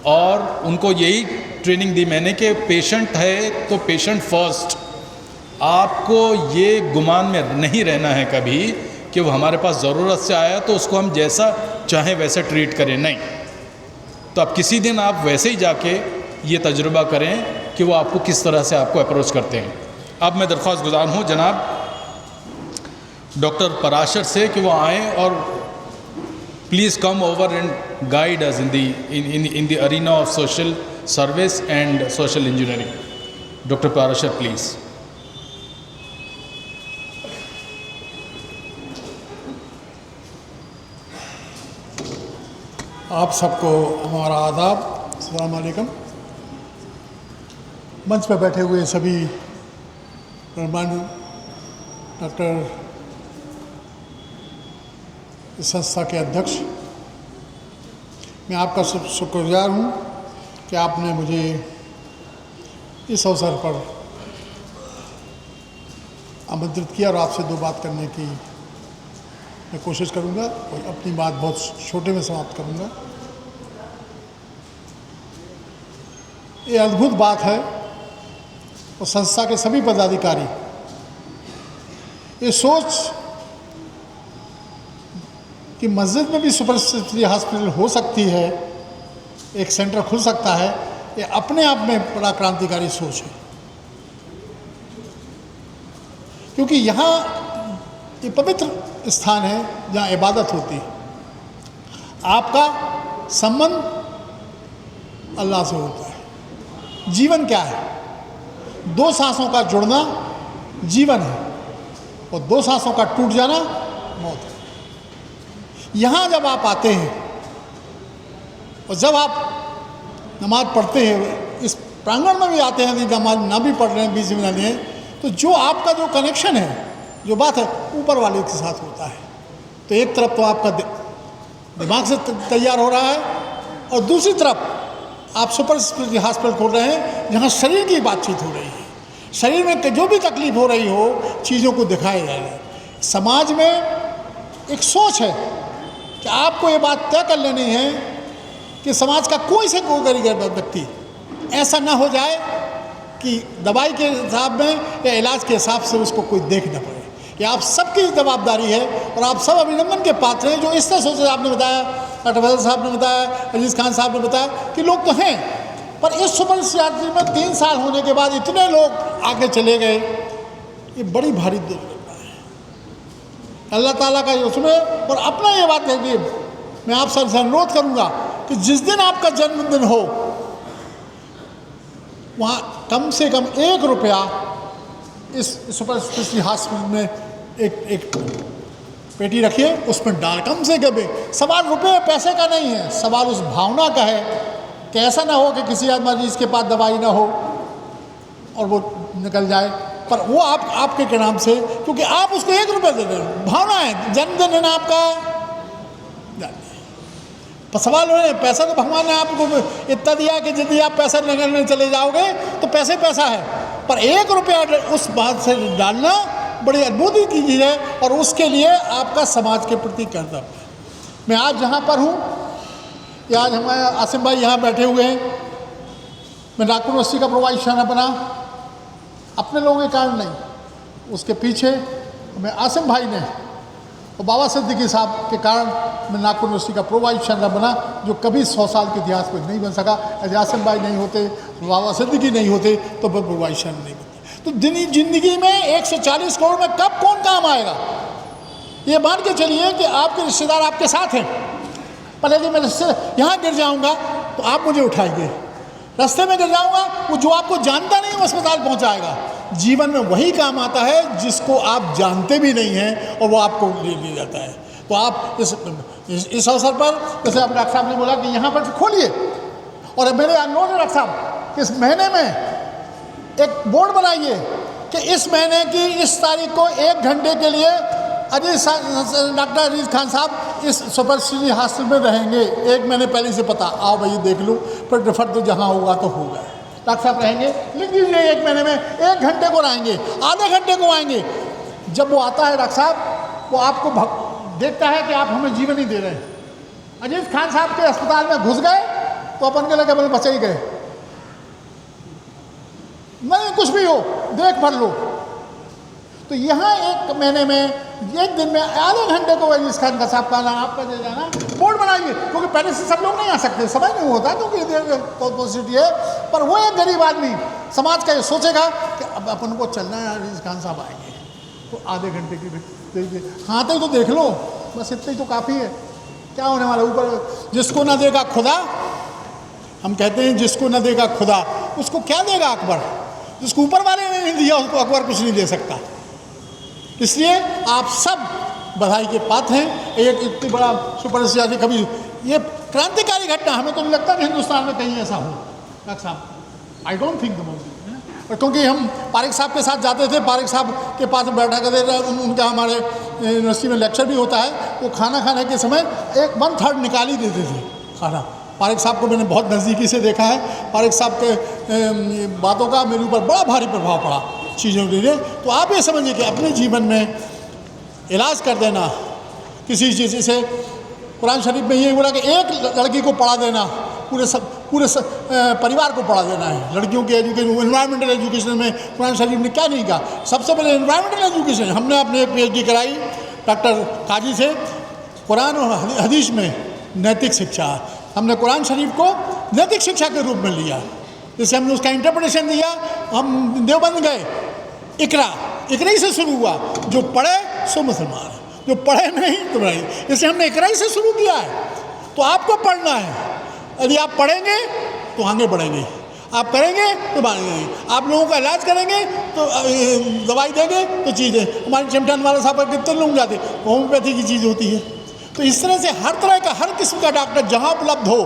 और उनको यही ट्रेनिंग दी मैंने कि पेशेंट है तो पेशेंट फर्स्ट। आपको ये गुमान में नहीं रहना है कभी कि वो हमारे पास ज़रूरत से आया तो उसको हम जैसा चाहें वैसा ट्रीट करें, नहीं। तो आप किसी दिन आप वैसे ही जाके ये तजुर्बा करें कि वो आपको किस तरह से आपको अप्रोच करते हैं। अब मैं दरख्वास्त गुजार हूँ जनाब डॉक्टर पराशर से कि वो आएँ और please come over and guide us in the arena of social service and social engineering. Dr. Parashar, please. आप सबको हमारा आदाब, अस्सलाम वालेकुम। मंच पर बैठे हुए सभी मेहमान, डॉक्टर, इस संस्था के अध्यक्ष, मैं आपका शुक्रगुजार हूँ कि आपने मुझे इस अवसर पर आमंत्रित किया और आपसे दो बात करने की मैं कोशिश करूंगा और अपनी बात बहुत छोटे में समाप्त करूंगा। ये अद्भुत बात है और संस्था के सभी पदाधिकारी ये सोच कि मस्जिद में भी सुपर स्पेशलिटी हॉस्पिटल हो सकती है, एक सेंटर खुल सकता है, ये अपने आप में बड़ा क्रांतिकारी सोच है। क्योंकि यहाँ ये पवित्र स्थान है जहाँ इबादत होती है। आपका संबंध अल्लाह से होता है। जीवन क्या है? दो सांसों का जुड़ना जीवन है और दो सांसों का टूट जाना मौत है। यहाँ जब आप आते हैं और जब आप नमाज पढ़ते हैं, इस प्रांगण में भी आते हैं, यदि नमाज ना भी पढ़ रहे हैं, बीच में ना लिए, तो जो आपका जो कनेक्शन है, जो बात है, ऊपर वाले के साथ होता है। तो एक तरफ तो आपका दिमाग से तैयार हो रहा है और दूसरी तरफ आप सुपर स्पेशलिटी हॉस्पिटल खोल रहे हैं जहाँ शरीर की बातचीत हो रही है। शरीर में जो भी तकलीफ हो रही हो, चीज़ों को दिखाया जाएगा। समाज में एक सोच है कि आपको ये बात तय कर लेनी है कि समाज का कोई से कोई गरीब व्यक्ति ऐसा ना हो जाए कि दवाई के हिसाब में या इलाज के हिसाब से उसको कोई देख ना पाए। ये आप सबकी जवाबदारी है और आप सब अभिनंदन के पात्र हैं जो इस तरह सोचे। आपने बताया, डॉक्टर फैसल साहब ने बताया, अजीज़ खान साहब ने बताया कि लोग तो हैं, पर इस सुपर स्पेशलिटी में 3 साल होने के बाद इतने लोग आगे चले गए, ये बड़ी भारी दुर्घटना है। अल्लाह ताला का उसमें और अपना ये बात है कि मैं आप सबसे अनुरोध करूँगा कि जिस दिन आपका जन्मदिन हो वहाँ कम से कम 1 रुपया इस सुपर स्पेशलिटी हॉस्पिटल में एक पेटी रखिए, उसमें डाल। कम से कम सवाल रुपये पैसे का नहीं है, सवाल उस भावना का है कि ऐसा ना हो कि किसी मरीज के पास दवाई ना हो और वो निकल जाए, पर वो आपके के नाम से, क्योंकि आप उसको 1 रुपये दे रहे हैं। भावना है, जन्मदिन है ना आपका। सवाल है पैसा तो भगवान ने आपको इतना दिया कि यदि आप पैसा निकलने चले जाओगे तो पैसे पैसा है, पर 1 रुपया उस बात से डालना बड़ी अद्भुत की चीज़ है और उसके लिए आपका समाज के प्रति कर्तव्य है। मैं आज जहाँ पर हूँ, ये आज हमारे आसिम भाई यहाँ बैठे हुए हैं। मैं नागपुर यूनिवर्सिटी का प्रोवाइस शाना बना अपने लोगों के कारण नहीं, उसके पीछे मैं आसिम भाई ने और बाबा सिद्दीकी साहब के कारण मैं नागपुर यूनिवर्सिटी का प्रोवाइस शाना बना, जो कभी 100 साल के इतिहास में नहीं बन सका। यदि आसिम भाई नहीं होते, बाबा सिद्दीकी नहीं होते तो फिर प्रोवाइस शाना नहीं बनता। तो ज़िंदगी में 140 करोड़ में कब कौन काम आएगा? ये मान के चलिए कि आपके रिश्तेदार आपके साथ हैं, पर यदि मैं यहाँ गिर जाऊँगा तो आप मुझे उठाएंगे, रास्ते में गिर जाऊँगा वो जो आपको जानता नहीं वो अस्पताल पहुँचाएगा। जीवन में वही काम आता है जिसको आप जानते भी नहीं हैं और वो आपको ले लिया जाता है। तो आप इस अवसर पर, जैसे अब डॉक्टर साहब ने बोला कि यहाँ पर खोलिए, और मेरे अनुरोध है डॉक्टर साहब कि इस महीने में एक बोर्ड बनाइए कि इस महीने की इस तारीख को 1 घंटे के लिए डॉक्टर अजीज़ खान साहब इस सुपर स्पेशलिटी हॉस्पिटल में रहेंगे। 1 महीने पहले से पता, आओ भाई देख लो, फिर डिफर तो जहाँ होगा तो होगा। डॉक्टर साहब रहेंगे, लिख दीजिए 1 महीने में 1 घंटे को रहेंगे, आधे घंटे को आएंगे। जब वो आता है डॉक्टर साहब, वो आपको देखता है कि आप हमें जीवन ही दे रहे हैं। अजीज़ खान साहब के अस्पताल में घुस गए तो अपन के लगे बोले बचे ही गए, नहीं कुछ भी हो देख भर लो। तो यहाँ 1 महीने में 1 दिन में आधे घंटे को अजीज़ खान साहब का आपका दे जाना, बोर्ड बनाइए। क्योंकि पहले से सब लोग नहीं आ सकते, समय नहीं होता क्योंकि पॉसिबिलिटी है, पर वो एक गरीब आदमी समाज का ये सोचेगा कि अब अपन को चलना है, अजीज़ खान साहब आएंगे तो आधे घंटे की खाते ही तो देख लो, बस इतने ही तो काफ़ी है। क्या होने वाला? ऊपर जिसको ना देगा खुदा, हम कहते हैं जिसको ना देगा खुदा उसको क्या देगा अकबर? जिसको ऊपर वाले ने नहीं दिया उसको अकबर कुछ नहीं दे सकता। इसलिए आप सब बधाई के पात्र हैं। एक इतनी बड़ा सुपर स्पेशलिटी कभी ये क्रांतिकारी घटना, हमें तो नहीं लगता कि हिंदुस्तान में कहीं ऐसा हो। डॉक्टर साहब, आई डोंट थिंक और क्योंकि हम पारिक साहब के साथ जाते थे, पारिक साहब के पास बैठा करते थे, उनका हमारे यूनिवर्सिटी में लेक्चर भी होता है। वो खाना खाने के समय 1/3 निकाल ही देते थे खाना। पारिक साहब को मैंने बहुत नज़दीकी से देखा है। पारिक साहब के बातों का मेरे ऊपर बड़ा भारी प्रभाव पड़ा। चीज़ों के लिए। तो आप ये समझिए कि अपने जीवन में इलाज कर देना किसी चीज़ से, कुरान शरीफ में ये बोला कि एक लड़की को पढ़ा देना पूरे परिवार को पढ़ा देना है। लड़कियों के एजुकेशन, इन्वायरमेंटल एजुकेशन में कुरान शरीफ ने क्या नहीं कहा? सबसे पहले इन्वायरमेंटल एजुकेशन। हमने अपने PhD कराई डॉक्टर काजी से, कुरान और हदीस में नैतिक शिक्षा। हमने कुरान शरीफ को नैतिक शिक्षा के रूप में लिया, जैसे हमने उसका इंटरप्रिटेशन दिया। हम देवबंद गए, इकरा ही से शुरू हुआ, जो पढ़े सो मुसलमान, जो पढ़े नहीं तो नहीं। जैसे हमने इकरा ही से शुरू किया है, तो आपको पढ़ना है। यदि आप पढ़ेंगे तो आगे बढ़ेंगे, आप करेंगे तो बढ़ेंगे। आप लोगों का इलाज करेंगे तो दवाई देंगे तो चीज़ें। हमारे चिमटान वाला साहब पर कितने लोग जाते, होम्योपैथी की चीज़ होती है। तो इस तरह से हर तरह का, हर किस्म का डॉक्टर जहाँ उपलब्ध हो,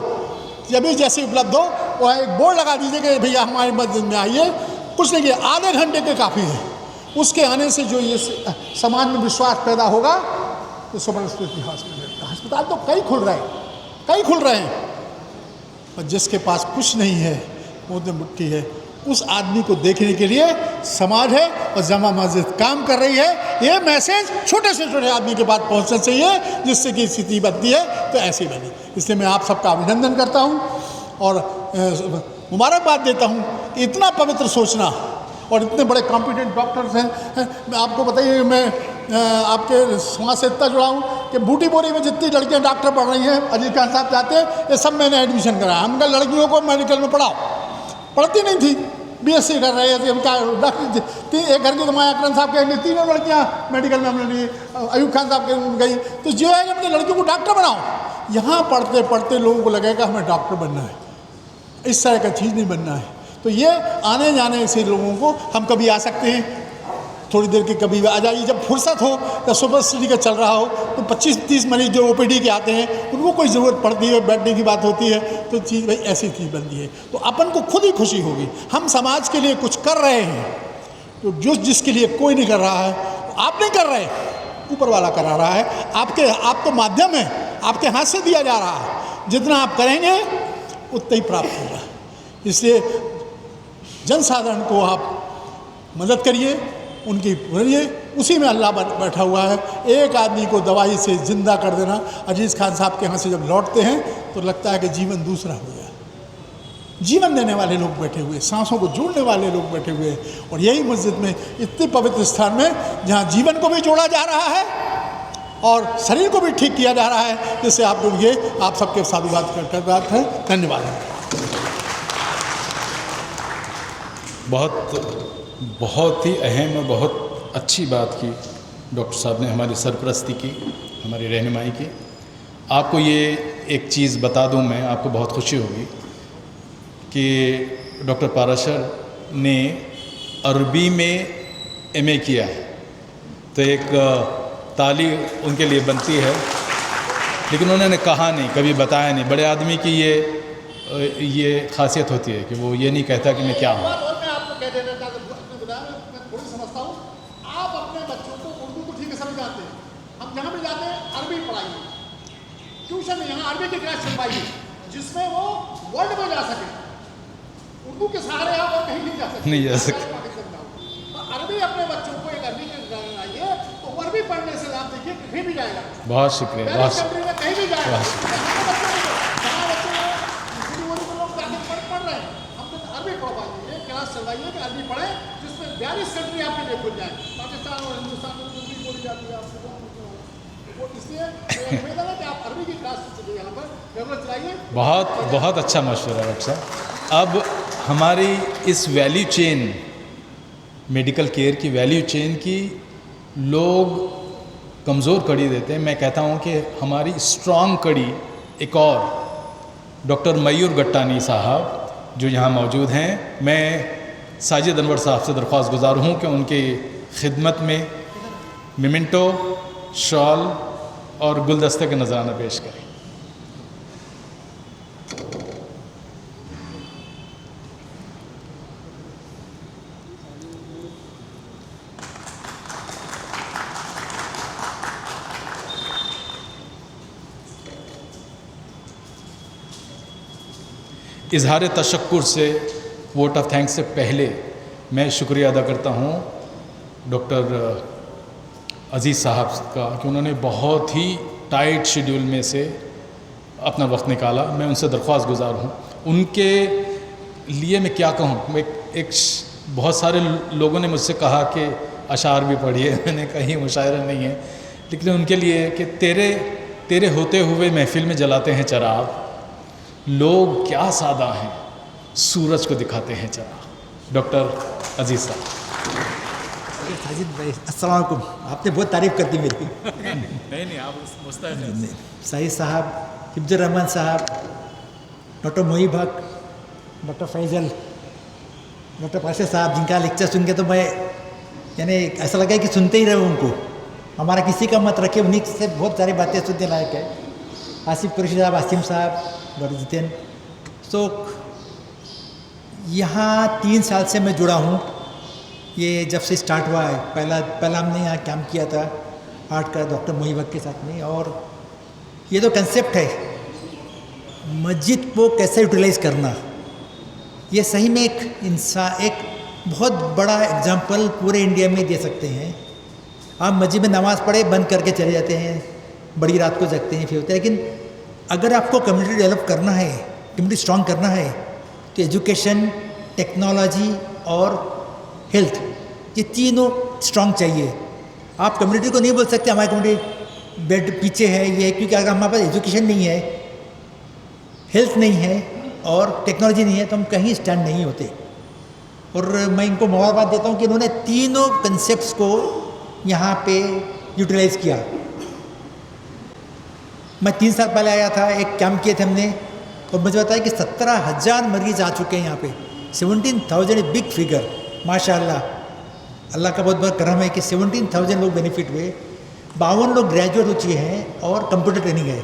जब भी जैसे उपलब्ध हो, वह एक बोर्ड लगा दीजिए कि भैया हमारे मस्जिद में आइए। कुछ नहीं किया, आधे घंटे के काफ़ी है। उसके आने से जो ये समाज में विश्वास पैदा होगा तो सुपर स्पेशलिटी हॉस्पिटल, अस्पताल तो कई खुल रहे हैं, और जिसके पास कुछ नहीं है वो तो मुट्ठी है। उस आदमी को देखने के लिए समाज है और जमा मस्जिद काम कर रही है। ये मैसेज छोटे से छोटे आदमी के पास पहुंचना चाहिए, जिससे कि स्थिति बनती है तो ऐसी बनी। इसलिए मैं आप सबका अभिनंदन करता हूं और मुबारकबाद देता हूं कि इतना पवित्र सोचना और इतने बड़े कॉम्पिटेंट डॉक्टर्स हैं। मैं आपको बताइए, मैं आपके समाज से इतना जुड़ा हूँ कि बूटी बोरी में जितनी लड़कियाँ डॉक्टर पढ़ रही हैं, अजीज खान साहब चाहते हैं, ये सब मैंने एडमिशन कराया। हम कहा लड़कियों को मेडिकल में पढ़ाओ, पढ़ती नहीं थी, BSc कर रहे थे। उनका डॉक्टर, एक घर की तो माया अकरम साहब कहेंगे, तीनों लड़कियाँ मेडिकल में हमने ली, अयूब खान साहब के गई। तो जो है अपने लड़कियों को डॉक्टर बनाओ। यहाँ पढ़ते पढ़ते लोगों को लगेगा हमें डॉक्टर बनना है, इस तरह का चीज़ नहीं बनना है। तो ये आने जाने से लोगों को, हम कभी आ सकते हैं थोड़ी देर की, कभी आ जाइए जब फुर्सत हो, या सुपर स्टडी का चल रहा हो, तो 25-30 मरीज जो OPD के आते हैं उनको कोई ज़रूरत पड़ती है, बैठने की बात होती है, तो चीज़ भाई ऐसी चीज़ बनती है। तो अपन को खुद ही खुशी होगी, हम समाज के लिए कुछ कर रहे हैं। तो जो जिसके लिए कोई नहीं कर रहा है, आप नहीं कर रहे, ऊपर वाला करा रहा है। आप तो माध्यम है, आपके हाथ से दिया जा रहा है। जितना आप करेंगे उतना ही प्राप्त होगा। इसलिए जनसाधारण को आप मदद करिए, उनकी करिए, उसी में अल्लाह बैठा हुआ है। एक आदमी को दवाई से ज़िंदा कर देना। अजीज़ खान साहब के यहाँ से जब लौटते हैं तो लगता है कि जीवन दूसरा हो गया। जीवन देने वाले लोग बैठे हुए, सांसों को जोड़ने वाले लोग बैठे हुए, और यही मस्जिद में, इतने पवित्र स्थान में जहाँ जीवन को भी जोड़ा जा रहा है और शरीर को भी ठीक किया जा रहा है, जिससे आप लोग ये आप सबके साधुवाद कर हैं। धन्यवाद। बहुत ही अहम और बहुत अच्छी बात की डॉक्टर साहब ने, हमारी सरपरस्ती की, हमारी रहनुमाई की। आपको ये एक चीज़ बता दूं मैं, आपको बहुत खुशी होगी कि डॉक्टर पाराशर ने अरबी में MA किया है, तो एक ताली उनके लिए बनती है। लेकिन उन्होंने कहा नहीं, कभी बताया नहीं। बड़े आदमी की ये खासियत होती है कि वो ये नहीं कहता कि मैं क्या हूँ। थोड़ी समझता हूँ, आप अपने बच्चों को उर्दू को ठीक से समझाते हैं। हम जहाँ भी जाते हैं अरबी पढ़ाइए, ट्यूशन में यहाँ अरबी की क्लास चलवाइए, जिसमें वो वर्ल्ड में जा सके। उर्दू के सहारे आप और कहीं नहीं जा सकते, नहीं जा सकते। अरबी अपने बच्चों को एक अरबी के आइए, तो अरबी पढ़ने से आप देखिए कहीं भी जाएगा। बहुत शुक्रिया, बहुत शुक्रिया। कहीं भी जाएगा, पढ़ रहे हैं, हम तो अरबी पढ़वाइए, क्लास चलवाइए कि अरबी पढ़े, जिसमें 42 कंट्री आपके लिए खुल जाए। पाकिस्तान और हिंदुस्तान में उर्दू बोली जाती है आपसे, वो इसलिए निवेदन है कि आप अरबी की क्लास चलिए, यहाँ पर डेवलप चलाइए। बहुत अच्छा मशवरा डॉक्टर साहब। अब हमारी इस वैल्यू चेन, मेडिकल केयर की वैल्यू चेन की लोग कमज़ोर कड़ी देते हैं। मैं कहता हूँ कि हमारी स्ट्रॉन्ग कड़ी एक और, डॉक्टर मयूर गट्टानी साहब जो यहाँ मौजूद हैं, मैं साजिद अनवर साहब से दरख्वास्त गुजार हूँ कि उनकी खिदमत में मिमेंटो, शॉल और गुलदस्ते का नजराना पेश करें। इजहार तशक्कुर से, वोट ऑफ थैंक्स से पहले मैं शुक्रिया अदा करता हूँ डॉक्टर अज़ीज़ साहब का कि उन्होंने बहुत ही टाइट शेड्यूल में से अपना वक्त निकाला। मैं उनसे दरख्वास्त गुजार हूँ। उनके लिए मैं क्या कहूँ, बहुत सारे लोगों ने मुझसे कहा कि अशार भी पढ़िए, मैंने कहीं मुशायरा नहीं है, लेकिन उनके लिए कि तेरे होते हुए महफिल में जलाते हैं चिराग, लोग क्या सादा हैं, सूरज को दिखाते हैं चिराग। डॉक्टर अज़ीज़ साहब। साजिद भाई अस्सलाम वालेकुम, आपने बहुत तारीफ़ कर दी मेरी। नहीं आप मुस्तैद हैं। साहिद साहब, हिफ्ज़ुर रहमान साहब, डॉक्टर मोहिब हक, डॉक्टर फैज़ल, डॉक्टर पाशा साहब, जिनका लेक्चर सुन के तो मैं यानी ऐसा लगा कि सुनते ही रहे उनको, हमारा किसी का मत रखे, उन्हीं से बहुत सारी बातें सुनने लायक है। आसिफ कुरैशी साहब, आसिम साहब, डॉक्टर जितेन। तो यहाँ 3 साल से मैं जुड़ा हूँ। ये जब से स्टार्ट हुआ है, पहला हमने यहाँ कैंप किया था आर्ट का डॉक्टर मोहिब हक के साथ में। और ये तो कंसेप्ट है मस्जिद को कैसे यूटिलाइज़ करना, ये सही में एक बहुत बड़ा एग्जाम्पल पूरे इंडिया में दे सकते हैं। आप मस्जिद में नमाज़ पढ़े बंद करके चले जाते हैं, बड़ी रात को जगते हैं, फिर होते हैं, लेकिन अगर आपको कम्युनिटी डेवलप करना है, कम्युनिटी स्ट्रॉन्ग करना है, तो एजुकेशन, टेक्नोलॉजी और हेल्थ, ये तीनों स्ट्रॉन्ग चाहिए। आप कम्युनिटी को नहीं बोल सकते हमारी कम्युनिटी बेड पीछे है ये, क्योंकि अगर हमारे पास एजुकेशन नहीं है, हेल्थ नहीं है और टेक्नोलॉजी नहीं है तो हम कहीं स्टैंड नहीं होते। और मैं इनको मुबारकबाद देता हूँ कि इन्होंने तीनों कंसेप्ट्स को यहाँ पे यूटिलाइज़ किया। मैं 3 साल पहले आया था, एक कैंप किए थे हमने, और मुझे बताया कि 17,000 मरीज आ चुके हैं यहाँ पे। 17,000 बिग फिगर, माशाल्लाह, अल्लाह का बहुत बहुत करम है कि 17,000 लोग बेनिफिट हुए। 52 लोग ग्रेजुएट हो चुके हैं और कंप्यूटर ट्रेनिंग है।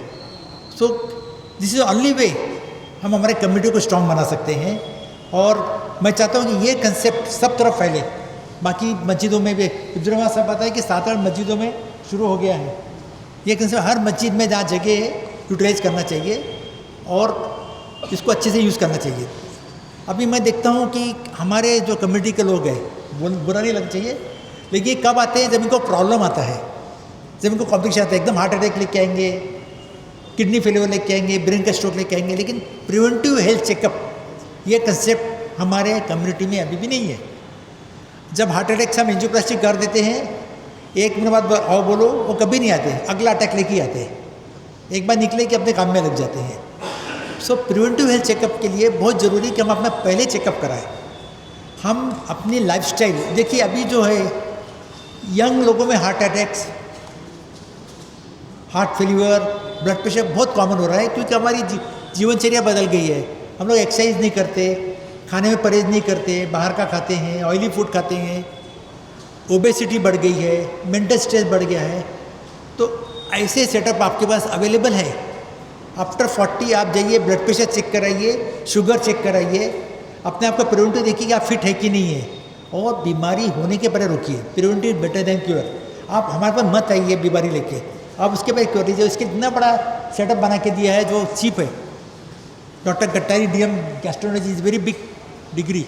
So this is only way हम हमारे कम्युनिटी को स्ट्रॉन्ग बना सकते हैं। और मैं चाहता हूँ कि ये कंसेप्ट सब तरफ फैले। बाकी मस्जिदों में भी हिफ्ज़ुर रहमान साहब पता है कि 7-8 मस्जिदों में शुरू हो गया है ये कंसेप्ट। हर मस्जिद में जहाँ जगह है यूटिलाइज़ करना चाहिए और इसको अच्छे से यूज़ करना चाहिए। अभी मैं देखता हूँ कि हमारे जो कम्युनिटी के लोग हैं, बुरा नहीं लगना चाहिए, लेकिन ये कब आते हैं जब इनको प्रॉब्लम आता है, जब इनको कॉम्प्लिकेशन आता है, एकदम हार्ट अटैक लेके आएंगे, किडनी फेलियर लेके आएंगे, ब्रेन का स्ट्रोक लेके आएंगे। लेकिन प्रिवेंटिव हेल्थ चेकअप ये कंसेप्ट हमारे कम्युनिटी में अभी भी नहीं है। जब हार्ट अटैक से हम एंजियोप्लास्टी कर देते हैं, 1 मिनट बाद आओ बोलो, वो कभी नहीं आते, अगला अटैक लेके ही आते हैं। एक बार निकले कि अपने काम में लग जाते हैं। सो प्रिवेंटिव हेल्थ चेकअप के लिए बहुत ज़रूरी कि हम अपना पहले चेकअप कराएं। हम अपनी लाइफस्टाइल देखिए, अभी जो है यंग लोगों में heart attacks, heart failure, blood pressure बहुत कॉमन हो रहा है, क्योंकि हमारी जीवनचर्या बदल गई है। हम लोग एक्सरसाइज नहीं करते, खाने में परहेज नहीं करते, बाहर का खाते हैं, ऑयली फूड खाते हैं, ओबेसिटी बढ़ गई है, मेंटल स्ट्रेस बढ़ गया है। तो ऐसे सेटअप आपके पास अवेलेबल है। आफ्टर 40 आप जाइए, ब्लड प्रेशर चेक कराइए, शुगर चेक कराइए, अपने आप का प्रिवेंटिव देखिए कि आप फिट है कि नहीं है, और बीमारी होने के पहले रोकिए। Preventive better than cure. आप हमारे पास मत आइए बीमारी लेके, आप उसके बाद क्योर लीजिए। इसके इतना बड़ा सेटअप बना के दिया है जो चीप है। Doctor Kattari DM gastrology is very big degree,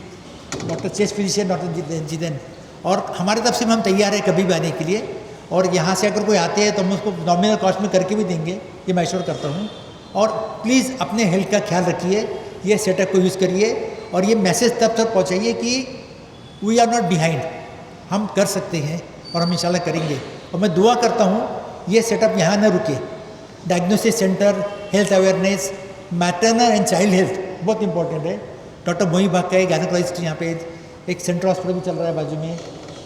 doctor chest physician doctor Jiten, और हमारे तरफ से हम तैयार है कभी भी आने के लिए। और यहाँ से अगर कोई आते हैं तो हम उसको नॉमिनल कॉस्ट में करके भी देंगे, ये मैं एश्योर करता हूँ। और प्लीज़ अपने हेल्थ का ख्याल रखिए, ये सेटअप को यूज़ करिए, और ये मैसेज तब तक पहुँचाइए कि वी आर नॉट बिहाइंड, हम कर सकते हैं और हम इंशाल्लाह करेंगे। और मैं दुआ करता हूँ ये सेटअप यहाँ न रुके। Diagnosis centre, health awareness, maternal and child health बहुत इंपॉर्टेंट है। डॉक्टर मोहिब हक है गायनेकोलॉजिस्ट, यहाँ पे एक सेंट्रल हॉस्पिटल भी चल रहा है बाजू में।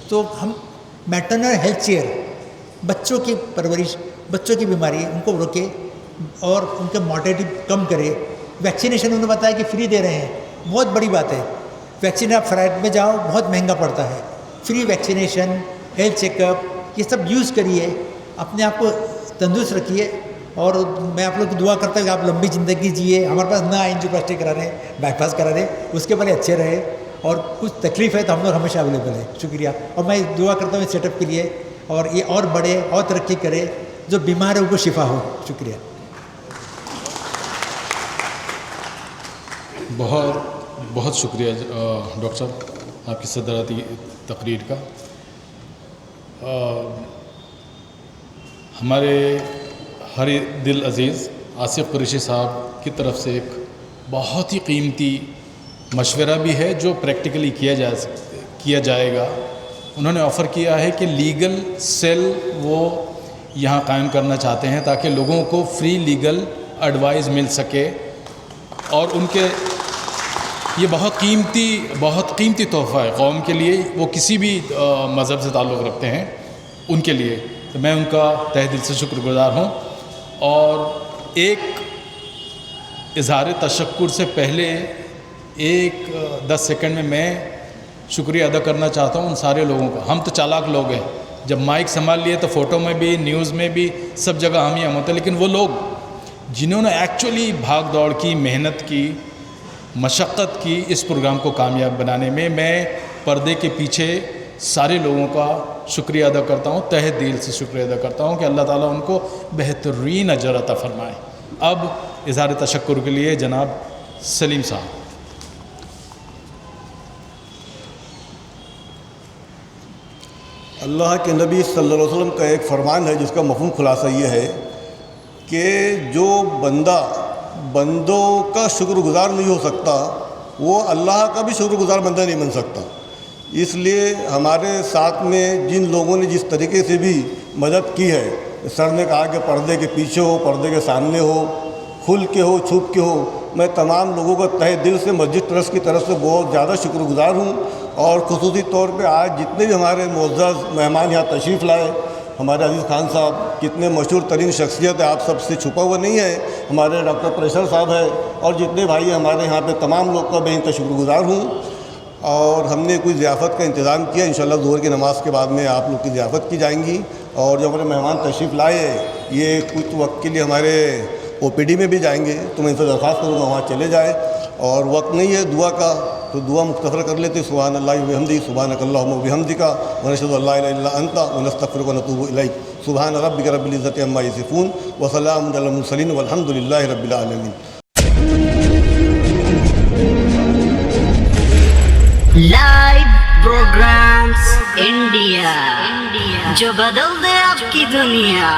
तो हम मैटरनल हेल्थ चेयर, बच्चों की परवरिश, बच्चों की बीमारी उनको रोके और उनका मॉर्टेलिटी कम करे। वैक्सीनेशन उन्होंने बताया कि फ्री दे रहे हैं, बहुत बड़ी बात है। वैक्सीन आप फ्लाइट में जाओ बहुत महंगा पड़ता है, फ्री वैक्सीनेशन, हेल्थ चेकअप, ये सब यूज़ करिए, अपने आप को तंदुरुस्त रखिए। और मैं आप लोग की दुआ करता हूँ कि आप लंबी ज़िंदगी जिए, हमारे पास ना एंजियोप्लास्टी करा रहे, बाईपास करा रहे, उसके पहले अच्छे रहे। और कुछ तकलीफ़ है तो हम लोग हमेशा अवेलेबल है। शुक्रिया। और मैं दुआ करता हूँ इस सेटअप के लिए, और ये और बढ़े और तरक्की करे, जो बीमार है उनको शिफा हो। शुक्रिया। बहुत बहुत शुक्रिया डॉक्टर साहब। आपकी सदराती तकरीर का। हमारे हर दिल अज़ीज़ आसिफ़ कुरैशी साहब की तरफ से एक बहुत ही कीमती मशवरा भी है जो प्रैक्टिकली किया जाएगा। उन्होंने ऑफ़र किया है कि लीगल सेल वो यहाँ कायम करना चाहते हैं ताकि लोगों को फ्री लीगल एडवाइस मिल सके, और उनके ये बहुत कीमती तोहफ़ा है कौम के लिए, वो किसी भी मज़हब से ताल्लुक़ रखते हैं उनके लिए। तो मैं उनका तहे दिल से शुक्रगुज़ार हूँ। और एक इज़हार तशक्कुर से पहले 10 सेकंड में मैं शुक्रिया अदा करना चाहता हूँ उन सारे लोगों का। हम तो चालाक लोग हैं, जब माइक संभाल लिए तो फ़ोटो में भी, न्यूज़ में भी, सब जगह हम ही हम होते हैं, लेकिन वो लोग जिन्होंने एक्चुअली भाग दौड़ की, मेहनत की, मशक्क़त की इस प्रोग्राम को कामयाब बनाने में, मैं पर्दे के पीछे सारे लोगों का शुक्रिया अदा करता हूँ, तहे दिल से शुक्रिया अदा करता हूँ कि अल्लाह ताला उनको बेहतरीन अजर अता फरमाए। अब इज़हार तशक्कुर के लिए जनाब सलीम साहब। अल्लाह के नबी सल्लल्लाहु अलैहि वसल्लम का एक फ़रमान है जिसका मफ़हूम खुलासा ये है कि जो बंदा बंदों का शुक्रगुज़ार नहीं हो सकता, वो अल्लाह का भी शुक्रगुज़ार बंदा नहीं बन सकता। इसलिए हमारे साथ में जिन लोगों ने जिस तरीके से भी मदद की है, सर ने कहा कि पर्दे के पीछे हो, पर्दे के सामने हो, खुल के हो, छुप के हो, मैं तमाम लोगों का तहे दिल से मस्जिद ट्रस्ट की तरफ से बहुत ज़्यादा शुक्रगुज़ार हूँ। और ख़ुसूसी तौर पे आज जितने भी हमारे मुअज़्ज़ज़ मेहमान यहाँ तशरीफ़ लाए, हमारे अज़ीज़ खान साहब कितने मशहूर तरीन शख्सियत है, आप सबसे छुपा हुआ नहीं है, हमारे डॉक्टर प्रेशर साहब है, और जितने भाई हमारे यहाँ पे तमाम लोग का मैं इनका शुक्रगुज़ार हूँ। और हमने कोई ज़ियाफ़त का इंतज़ाम किया, इंशाअल्लाह ज़ोहर की नमाज़ के बाद में आप लोग की ज़ियाफ़त की जाएंगी। और जो हमारे मेहमान तशरीफ़ लाए ये कुछ वक्त के लिए हमारे OPD में भी जाएंगे, तो मैं इनसे दरख्वास्त करूँगा वहाँ चले जाए। और वक्त नहीं है दुआ का, तो दुआ मुख्तसर कर लेते, सुभान अल्लाह व बिहम्दिही, सुब्हानकल्लाहुम्मा व बिहम्दिका, व नशहदु अल्ला इलाहा इल्ला अंता, व नस्तगफिरुका व नतूबु इलैक। सुभान रब्बिका रब्बिल इज़्ज़ति अम्मा यसिफून, व सलामुन अलल मुरसलीन, वल्हम्दुलिल्लाहि रब्बिल आलमीन। लाइव प्रोग्राम्स इंडिया, जो बदल दे आपकी दुनिया।